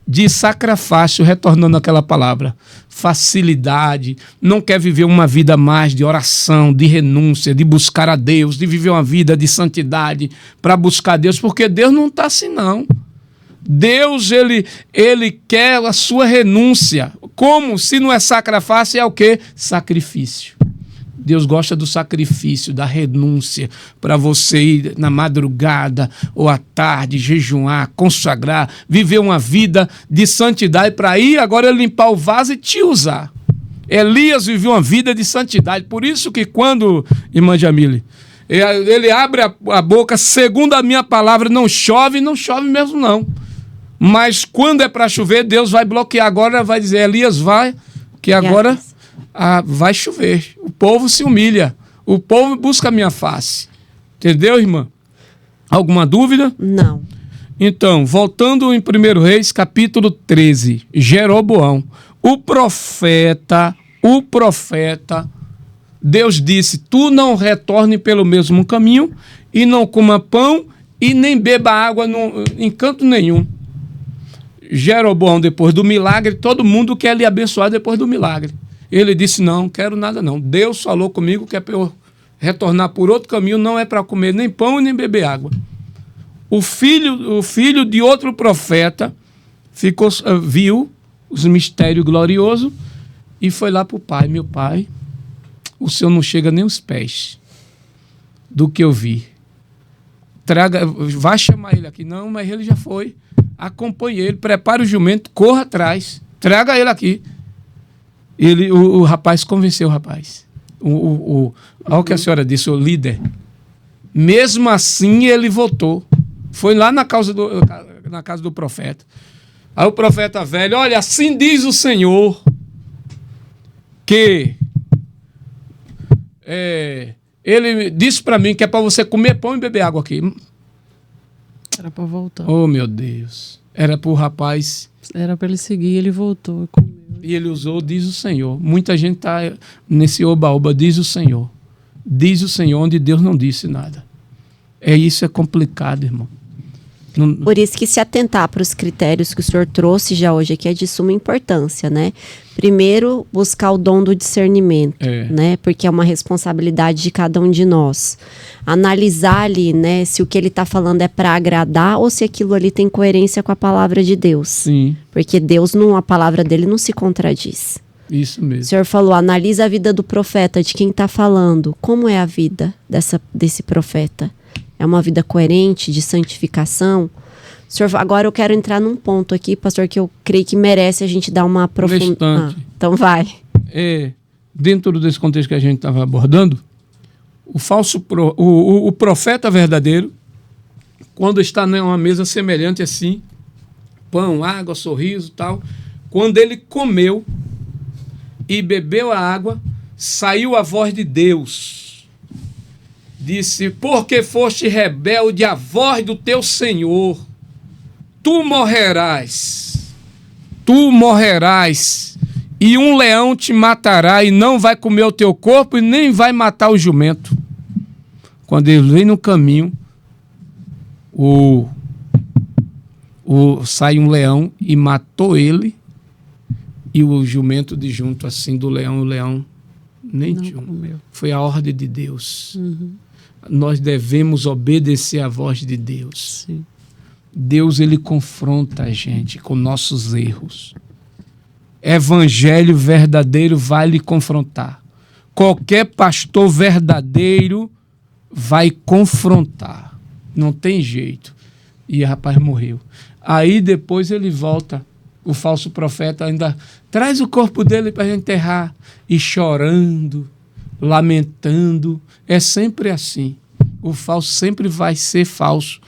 Speaker 3: de sacrifício, retornando àquela palavra. Facilidade, não quer viver uma vida mais de oração, de renúncia, de buscar a Deus, de viver uma vida de santidade para buscar a Deus, porque Deus não está assim, não. Deus, ele quer a sua renúncia. Como? Se não é sacrifício, é o quê? Sacrifício. Deus gosta do sacrifício, da renúncia, para você ir na madrugada ou à tarde, jejuar, consagrar, viver uma vida de santidade para ir agora limpar o vaso e te usar. Elias viveu uma vida de santidade. Por isso que quando, irmã Jamile, ele abre a boca, segundo a minha palavra, não chove mesmo não. Mas quando é para chover, Deus vai bloquear. Agora vai dizer, Elias vai, que agora vai chover. O povo se humilha. O povo busca a minha face. Entendeu, irmã? Alguma dúvida?
Speaker 1: Não.
Speaker 3: Então, voltando em 1 Reis, capítulo 13. Jeroboão. O profeta, Deus disse, tu não retorne pelo mesmo caminho e não coma pão e nem beba água em canto nenhum. Jeroboão, depois do milagre, todo mundo quer lhe abençoar depois do milagre. Ele disse, não quero nada não. Deus falou comigo que é para eu retornar por outro caminho, não é para comer nem pão e nem beber água. O filho de outro profeta viu os mistérios gloriosos e foi lá para o pai. Meu pai, o senhor não chega nem aos pés do que eu vi. Vai chamar ele aqui. Não, mas ele já foi. Acompanhe ele, prepare o jumento, corra atrás, traga ele aqui. O rapaz convenceu o rapaz. Olha o que a senhora disse, o líder. Mesmo assim, ele voltou. Foi lá na casa do profeta. Aí o profeta velho, olha, assim diz o Senhor, que ele disse para mim que é para você comer pão e beber água aqui.
Speaker 2: Era para voltar.
Speaker 3: Oh, meu Deus. Era para o rapaz.
Speaker 2: Era para ele seguir, ele voltou e comeu.
Speaker 3: E ele usou, diz o Senhor. Muita gente está nesse oba-oba, diz o Senhor. Diz o Senhor, onde Deus não disse nada. Isso é complicado, irmão.
Speaker 1: Por isso que se atentar para os critérios que o senhor trouxe já hoje aqui é de suma importância, né? Primeiro, buscar o dom do discernimento, né? Porque é uma responsabilidade de cada um de nós. Analisar ali, né? Se o que ele está falando é para agradar ou se aquilo ali tem coerência com a palavra de Deus.
Speaker 3: Sim.
Speaker 1: Porque Deus, a palavra dele não se contradiz.
Speaker 3: Isso mesmo.
Speaker 1: O senhor falou, analisa a vida do profeta, de quem está falando. Como é a vida desse profeta? É uma vida coerente, de santificação? Senhor, agora eu quero entrar num ponto aqui, pastor, que eu creio que merece a gente dar uma aprofundada. Então vai.
Speaker 3: Dentro desse contexto que a gente estava abordando, o profeta verdadeiro, quando está numa mesa semelhante assim, pão, água, sorriso e tal, quando ele comeu e bebeu a água, saiu a voz de Deus. Disse: porque foste rebelde à voz do teu Senhor, tu morrerás, e um leão te matará, e não vai comer o teu corpo, e nem vai matar o jumento. Quando ele vem no caminho, sai um leão e matou ele, e o jumento de junto assim do leão, o leão nem comeu. Foi a ordem de Deus.
Speaker 2: Uhum.
Speaker 3: Nós devemos obedecer à voz de Deus.
Speaker 2: Sim.
Speaker 3: Deus, ele confronta a gente com nossos erros. Evangelho verdadeiro vai lhe confrontar. Qualquer pastor verdadeiro vai confrontar. Não tem jeito. E o rapaz morreu. Aí depois ele volta. O falso profeta ainda traz o corpo dele para enterrar. E chorando, lamentando. É sempre assim. O falso sempre vai ser falso.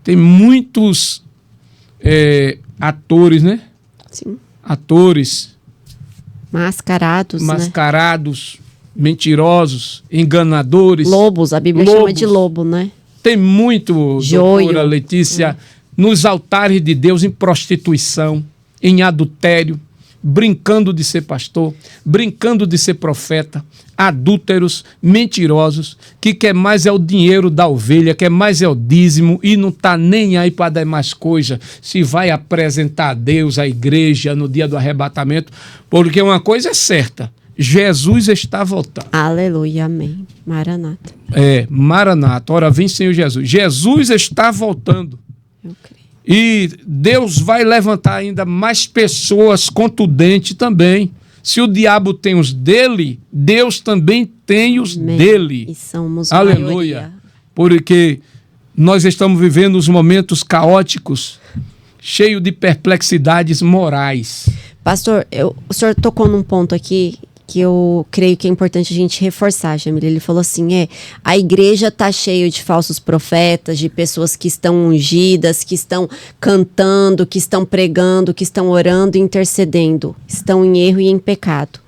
Speaker 3: Tem muitos atores, né?
Speaker 1: Sim.
Speaker 3: Atores
Speaker 1: mascarados,
Speaker 3: né? Mentirosos, enganadores.
Speaker 1: Lobos, a Bíblia chama de lobo, né?
Speaker 3: Tem muito, doutora Letícia, nos altares de Deus, em prostituição, em adultério, brincando de ser pastor, brincando de ser profeta, adúlteros, mentirosos, que quer mais é o dinheiro da ovelha, quer mais é o dízimo e não está nem aí para dar mais coisa, se vai apresentar a Deus, a igreja, no dia do arrebatamento, porque uma coisa é certa, Jesus está voltando.
Speaker 1: Aleluia, amém. Maranata.
Speaker 3: Maranata, ora vem Senhor Jesus. Jesus está voltando.
Speaker 1: Eu creio.
Speaker 3: E Deus vai levantar ainda mais pessoas contundentes também. Se o diabo tem os dele, Deus também tem os dele.
Speaker 1: E somos
Speaker 3: aleluia.
Speaker 1: Maioria.
Speaker 3: Porque nós estamos vivendo os momentos caóticos, cheios de perplexidades morais.
Speaker 1: Pastor, o senhor tocou num ponto aqui que eu creio que é importante a gente reforçar, Jamila. Ele falou assim, a igreja está cheia de falsos profetas, de pessoas que estão ungidas, que estão cantando, que estão pregando, que estão orando e intercedendo, estão em erro e em pecado.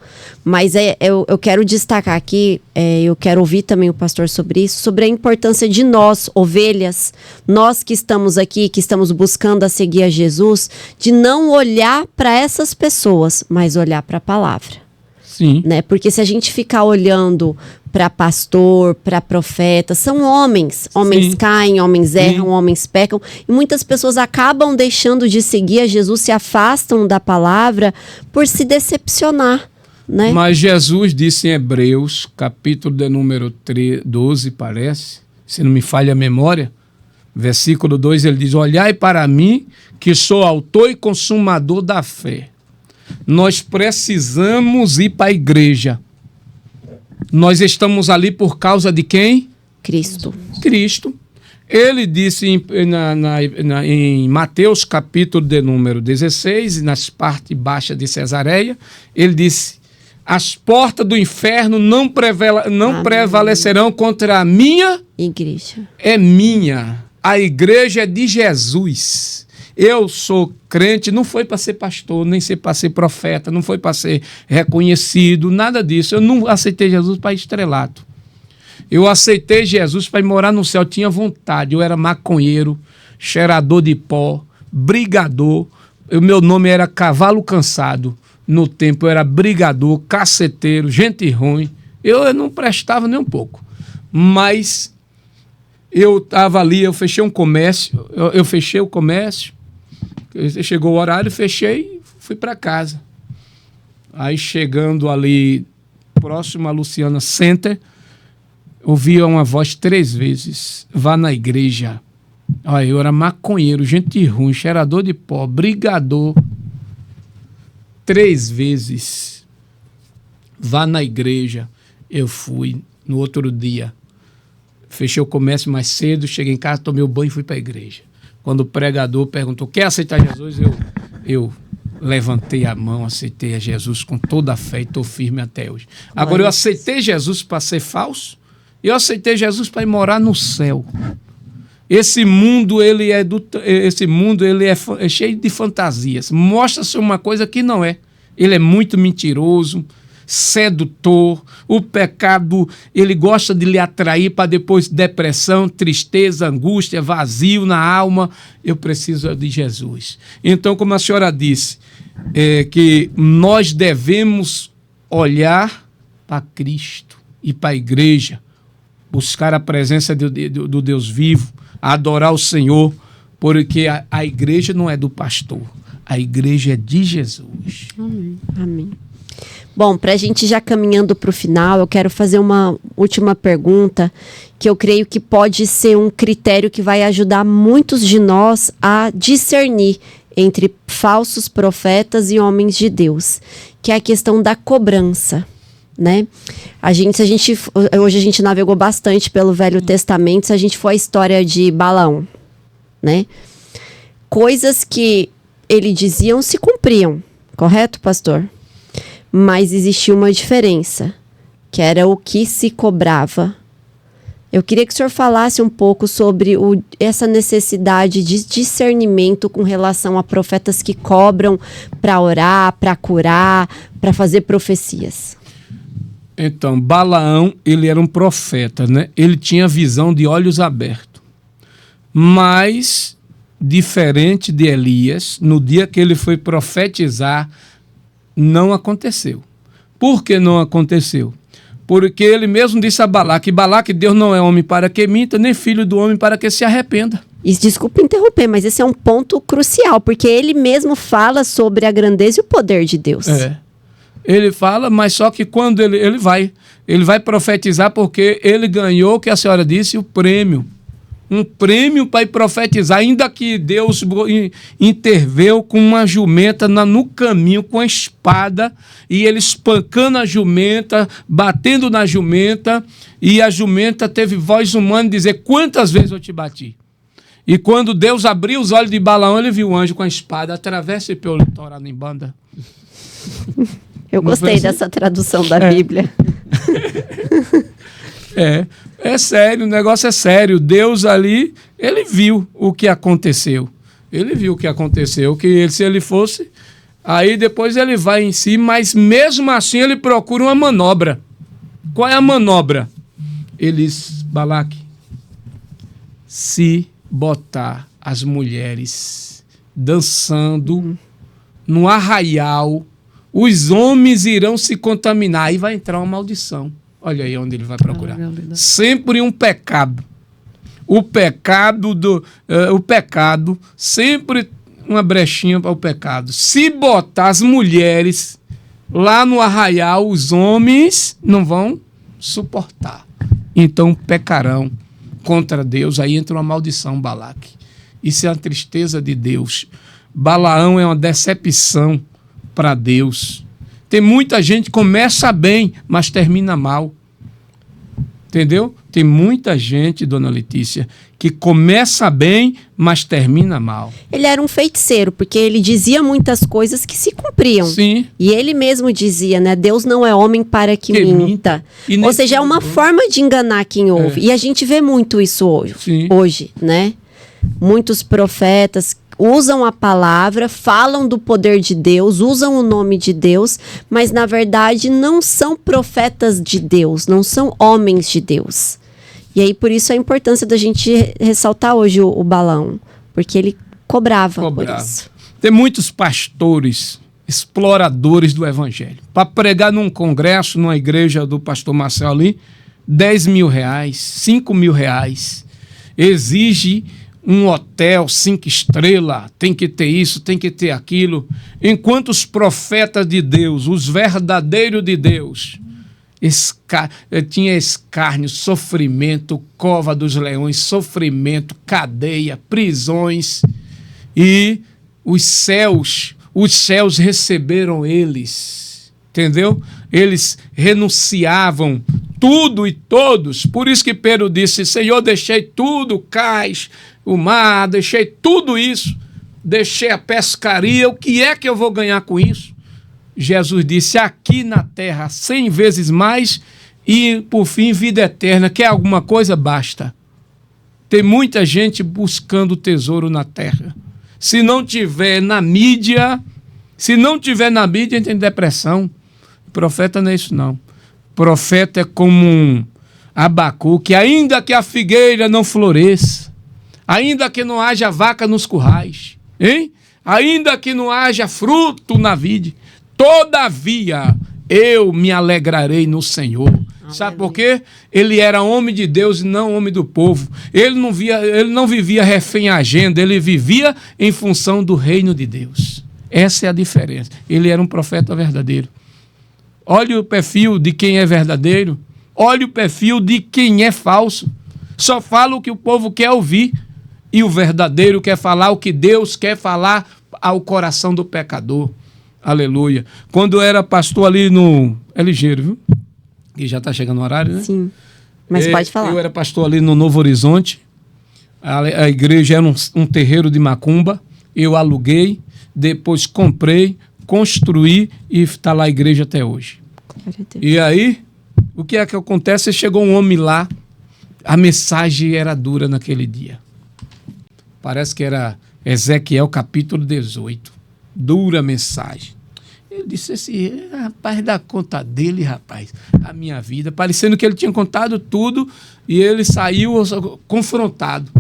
Speaker 1: Mas eu quero destacar aqui, eu quero ouvir também o pastor sobre isso, sobre a importância de nós, ovelhas, nós que estamos aqui, que estamos buscando a seguir a Jesus, de não olhar para essas pessoas, mas olhar para a palavra.
Speaker 3: Sim.
Speaker 1: Né? Porque se a gente ficar olhando para pastor, para profeta, são homens. Homens
Speaker 3: Sim.
Speaker 1: caem, homens erram,
Speaker 3: Sim.
Speaker 1: homens pecam. E muitas pessoas acabam deixando de seguir a Jesus, se afastam da palavra por se decepcionar. Né?
Speaker 3: Mas Jesus disse em Hebreus, capítulo de número 12, parece, se não me falha a memória, versículo 2, ele diz, olhai para mim, que sou autor e consumador da fé. Nós precisamos ir para a igreja. Nós estamos ali por causa de quem?
Speaker 1: Cristo.
Speaker 3: Ele disse em Mateus, capítulo de número 16, nas partes baixas de Cesareia, ele disse, as portas do inferno não prevalecerão contra a minha
Speaker 1: igreja.
Speaker 3: É minha. A igreja é de Jesus. Eu sou crente, não foi para ser pastor, nem para ser profeta, não foi para ser reconhecido, nada disso. Eu não aceitei Jesus para estrelato. Eu aceitei Jesus para ir morar no céu, eu tinha vontade. Eu era maconheiro, cheirador de pó, brigador. O meu nome era Cavalo Cansado. No tempo eu era brigador, caceteiro, gente ruim. Eu não prestava nem um pouco. Mas eu estava ali, eu fechei um comércio, chegou o horário, fechei e fui para casa. Aí chegando ali, próximo a Luciana Center, ouvia uma voz 3 vezes, vá na igreja. Olha, eu era maconheiro, gente ruim, cheirador de pó, brigador. 3 vezes, vá na igreja. Eu fui no outro dia. Fechei o comércio mais cedo, cheguei em casa, tomei o banho e fui para a igreja. Quando o pregador perguntou, quer aceitar Jesus? Eu levantei a mão, aceitei a Jesus com toda a fé e estou firme até hoje. Agora, eu aceitei Jesus para ser falso, eu aceitei Jesus para ir morar no céu. Esse mundo, ele é cheio de fantasias. Mostra-se uma coisa que não é. Ele é muito mentiroso, sedutor, o pecado, ele gosta de lhe atrair para depois depressão, tristeza, angústia, vazio na alma. Eu preciso de Jesus. Então, como a senhora disse, que nós devemos olhar para Cristo e para a igreja, buscar a presença do Deus vivo, adorar o Senhor, porque a igreja não é do pastor, a igreja é de Jesus.
Speaker 1: Amém. Amém. Bom, para a gente já caminhando para o final, eu quero fazer uma última pergunta que eu creio que pode ser um critério que vai ajudar muitos de nós a discernir entre falsos profetas e homens de Deus, que é a questão da cobrança, né? Hoje a gente navegou bastante pelo Velho Testamento, se a gente for a história de Balaão, né? Coisas que ele diziam se cumpriam, correto, pastor? Mas existia uma diferença, que era o que se cobrava. Eu queria que o senhor falasse um pouco sobre essa necessidade de discernimento com relação a profetas que cobram para orar, para curar, para fazer profecias.
Speaker 3: Então, Balaão, ele era um profeta, né? Ele tinha visão de olhos abertos. Mas, diferente de Elias, no dia que ele foi profetizar, não aconteceu. Por que não aconteceu? Porque ele mesmo disse a Balaque, Deus não é homem para que minta, nem filho do homem para que se arrependa.
Speaker 1: E desculpa interromper, mas esse é um ponto crucial, porque ele mesmo fala sobre a grandeza e o poder de Deus.
Speaker 3: Ele fala, mas só que quando ele vai profetizar, porque ele ganhou, que a senhora disse, o prêmio. Um prêmio para profetizar, ainda que Deus interveio com uma jumenta no caminho, com a espada, e ele espancando a jumenta, batendo na jumenta, e a jumenta teve voz humana dizer, quantas vezes eu te bati? E quando Deus abriu os olhos de Balaão, ele viu o anjo com a espada, atravessa pelo litoral em banda.
Speaker 1: Eu gostei dessa tradução da Bíblia.
Speaker 3: É sério, o negócio é sério. Deus ali, ele viu o que aconteceu. Ele viu o que aconteceu, que se ele fosse, aí depois ele vai em si, mas mesmo assim ele procura uma manobra. Qual é a manobra? Balaque, se botar as mulheres dançando no arraial, os homens irão se contaminar, aí vai entrar uma maldição. Olha aí onde ele vai procurar. Sempre um pecado. O pecado, sempre uma brechinha para o pecado. Se botar as mulheres lá no arraial, os homens não vão suportar. Então pecarão contra Deus. Aí entra uma maldição, Balaque. Isso é a tristeza de Deus. Balaão é uma decepção para Deus. Tem muita gente que começa bem, mas termina mal. Entendeu? Tem muita gente, dona Letícia, que começa bem, mas termina mal.
Speaker 1: Ele era um feiticeiro, porque ele dizia muitas coisas que se cumpriam.
Speaker 3: Sim.
Speaker 1: E ele mesmo dizia, né? Deus não é homem para que minta. Ou seja, é uma forma de enganar quem ouve. E a gente vê muito isso hoje, né? Muitos profetas usam a palavra, falam do poder de Deus, usam o nome de Deus, mas na verdade não são profetas de Deus, não são homens de Deus. E aí por isso a importância da gente ressaltar hoje o Balaão, porque ele cobrava por isso.
Speaker 3: Tem muitos pastores, exploradores do evangelho. Para pregar num congresso, numa igreja do pastor Marcelo ali, R$10.000, R$5.000, exige um hotel 5 estrelas, tem que ter isso, tem que ter aquilo. Enquanto os profetas de Deus, os verdadeiros de Deus, tinha escárnio, sofrimento, cova dos leões, sofrimento, cadeia, prisões, e os céus receberam eles, entendeu? Eles renunciavam tudo e todos. Por isso que Pedro disse, Senhor, deixei tudo, cais, o mar, deixei tudo isso, deixei a pescaria, o que é que eu vou ganhar com isso? Jesus disse, aqui na terra 100 vezes mais e por fim vida eterna, quer alguma coisa? Basta. Tem muita gente buscando tesouro na terra. Se não tiver na mídia, tem depressão. Profeta não é isso, não. Profeta é como um Abacuque, ainda que a figueira não floresça, ainda que não haja vaca nos currais, hein? Ainda que não haja fruto na vide, todavia eu me alegrarei no Senhor. Sabe por quê? Ele era homem de Deus e não homem do povo. Ele não vivia refém à agenda, ele vivia em função do reino de Deus. Essa é a diferença. Ele era um profeta verdadeiro. Olha o perfil de quem é verdadeiro. Olha o perfil de quem é falso. Só fala o que o povo quer ouvir. E o verdadeiro quer falar o que Deus quer falar ao coração do pecador. Aleluia. Quando eu era pastor ali no... É ligeiro, viu? Que já está chegando o horário, né?
Speaker 1: Sim, mas pode falar.
Speaker 3: Eu era pastor ali no Novo Horizonte. A igreja era um terreiro de macumba. Eu aluguei, depois comprei, construí e está lá a igreja até hoje. E aí, o que é que acontece? Chegou um homem lá, a mensagem era dura naquele dia. Parece que era Ezequiel capítulo 18. Dura mensagem. Ele disse assim, rapaz, dá conta dele, rapaz, a minha vida. Parecendo que ele tinha contado tudo e ele saiu confrontado.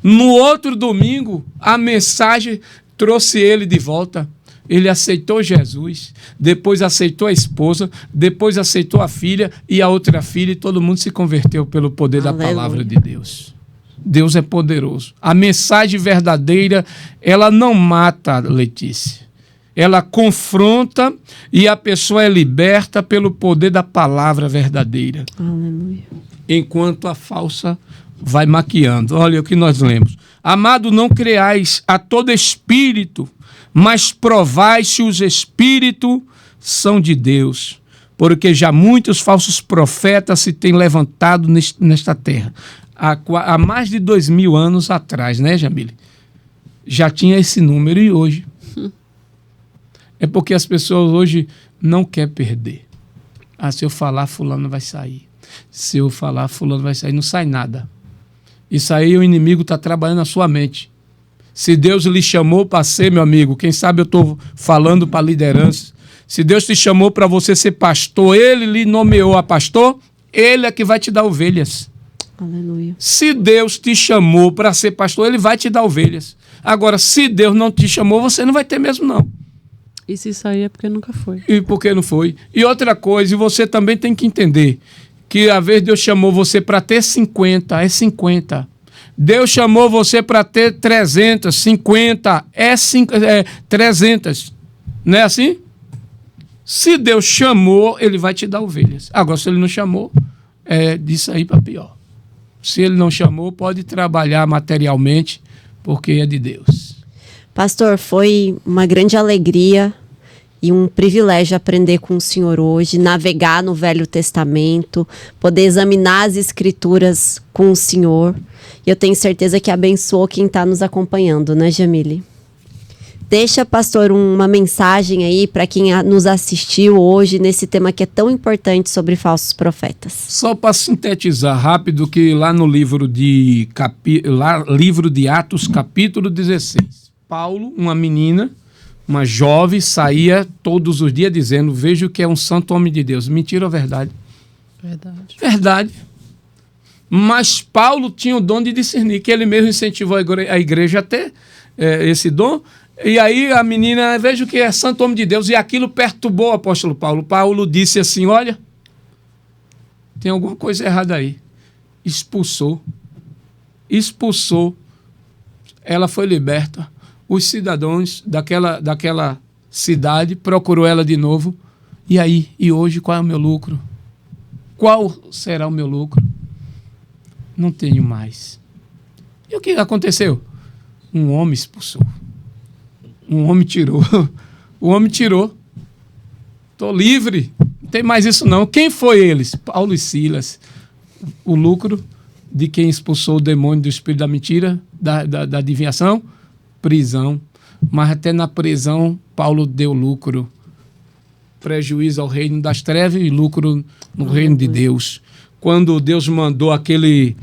Speaker 3: No outro domingo, a mensagem trouxe ele de volta. Ele aceitou Jesus, depois aceitou a esposa, depois aceitou a filha e a outra filha, e todo mundo se converteu pelo poder da palavra de Deus. Deus é poderoso. A mensagem verdadeira, ela não mata, Letícia. Ela confronta e a pessoa é liberta pelo poder da palavra verdadeira.
Speaker 1: Aleluia.
Speaker 3: Enquanto a falsa vai maquiando. Olha o que nós lemos. Amado, não creais a todo espírito, mas provai se os espíritos são de Deus, porque já muitos falsos profetas se têm levantado nesta terra. Há mais de 2000 anos atrás, né, Jamile? Já tinha esse número e hoje. É porque as pessoas hoje não querem perder. Se eu falar, fulano vai sair. Se eu falar, fulano vai sair. Não sai nada. Isso aí o inimigo está trabalhando na sua mente. Se Deus lhe chamou para ser, meu amigo, quem sabe eu estou falando para liderança. Se Deus te chamou para você ser pastor, Ele lhe nomeou a pastor, Ele é que vai te dar ovelhas.
Speaker 1: Aleluia.
Speaker 3: Se Deus te chamou para ser pastor, Ele vai te dar ovelhas. Agora, se Deus não te chamou, você não vai ter mesmo, não.
Speaker 2: E se sair é porque nunca foi.
Speaker 3: E porque não foi. E outra coisa, e você também tem que entender, que às vezes Deus chamou você para ter 50, é 50. Deus chamou você para ter 350, é 300. Não é assim? Se Deus chamou, Ele vai te dar ovelhas. Agora, se Ele não chamou, é disso aí para pior. Se Ele não chamou, pode trabalhar materialmente, porque é de Deus.
Speaker 1: Pastor, foi uma grande alegria e um privilégio aprender com o senhor hoje, navegar no Velho Testamento, poder examinar as Escrituras com o senhor. E eu tenho certeza que abençoou quem está nos acompanhando, né, Jamile? Deixa, pastor, uma mensagem aí para quem nos assistiu hoje nesse tema que é tão importante sobre falsos profetas. Só
Speaker 3: para sintetizar rápido, que lá no livro de Atos, capítulo 16, Paulo, uma menina, uma jovem, saía todos os dias dizendo, vejo que é um santo homem de Deus. Mentira ou verdade?
Speaker 2: Verdade.
Speaker 3: Verdade. Mas Paulo tinha o dom de discernir, que ele mesmo incentivou a igreja a ter esse dom. E aí a menina, vejo que é santo homem de Deus, e aquilo perturbou o apóstolo Paulo. Paulo disse assim, olha, tem alguma coisa errada aí. Expulsou. Ela foi liberta. Os cidadãos daquela cidade procurou ela de novo. E aí? E hoje qual é o meu lucro? Qual será o meu lucro? Não tenho mais. E o que aconteceu? Um homem expulsou. Um homem tirou. O homem tirou. Estou livre. Não tem mais isso não. Quem foi eles? Paulo e Silas. O lucro de quem expulsou o demônio do espírito da mentira, da adivinhação? Prisão. Mas até na prisão, Paulo deu lucro. Prejuízo ao reino das trevas e lucro no reino de Deus. Quando Deus mandou aquele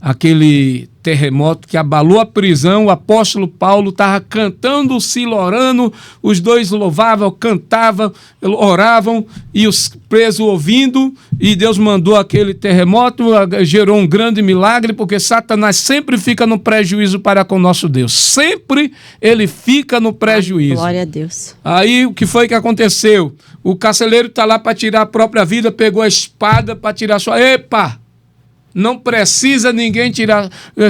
Speaker 3: aquele terremoto que abalou a prisão, o apóstolo Paulo estava cantando o silorano, os dois louvavam, cantavam, oravam, e os presos ouvindo, e Deus mandou aquele terremoto, gerou um grande milagre, porque Satanás sempre fica no prejuízo para com nosso Deus. Sempre ele fica no prejuízo.
Speaker 1: Glória a Deus.
Speaker 3: Aí o que foi que aconteceu? O carcereiro está lá para tirar a própria vida, pegou a espada para tirar sua... Epa! Não precisa ninguém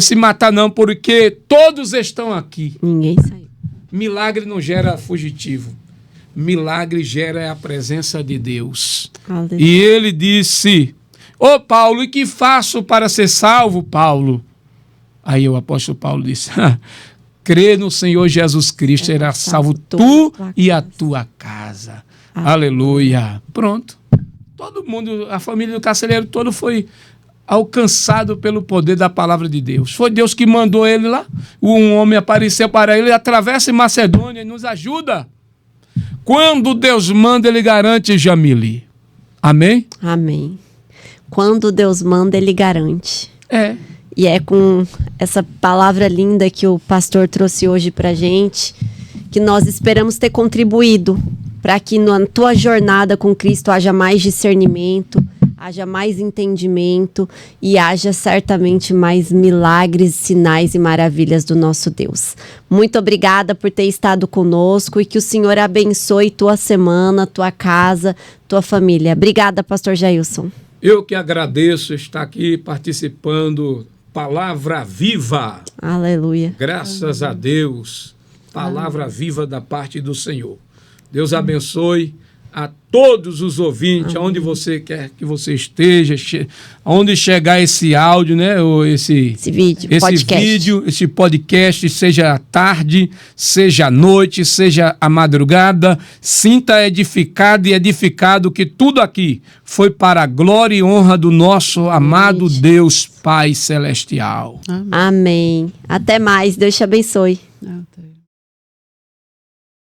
Speaker 3: se matar não, porque todos estão aqui.
Speaker 1: Ninguém saiu.
Speaker 3: Milagre não gera fugitivo. Milagre gera a presença de Deus.
Speaker 1: Aleluia.
Speaker 3: E ele disse, ô Paulo, e que faço para ser salvo, Paulo? Aí o apóstolo Paulo disse, crê no Senhor Jesus Cristo, será salvo tu e a tua casa. Aleluia. Pronto. Todo mundo, a família do carcereiro todo foi alcançado pelo poder da palavra de Deus. Foi Deus que mandou ele lá. Um homem apareceu para ele, atravessa em Macedônia e nos ajuda. Quando Deus manda, ele garante, Jamile. Amém?
Speaker 1: Amém. Quando Deus manda, ele garante.
Speaker 3: É.
Speaker 1: E é com essa palavra linda que o pastor trouxe hoje pra gente, que nós esperamos ter contribuído para que na tua jornada com Cristo haja mais discernimento, haja mais entendimento e haja certamente mais milagres, sinais e maravilhas do nosso Deus. Muito obrigada por ter estado conosco e que o Senhor abençoe tua semana, tua casa, tua família. Obrigada, pastor Jailson.
Speaker 3: Eu que agradeço estar aqui participando. Palavra viva.
Speaker 1: Aleluia.
Speaker 3: Graças a Deus. Palavra viva da parte do Senhor. Deus abençoe a todos os ouvintes, aonde você quer que você esteja, aonde chegar esse áudio, né? Ou esse vídeo, esse podcast, seja à tarde, seja à noite, seja à madrugada, sinta edificado e edificado que tudo aqui foi para a glória e honra do nosso amado Deus Pai Celestial.
Speaker 1: Amém. Até mais. Deus te abençoe.
Speaker 2: Até.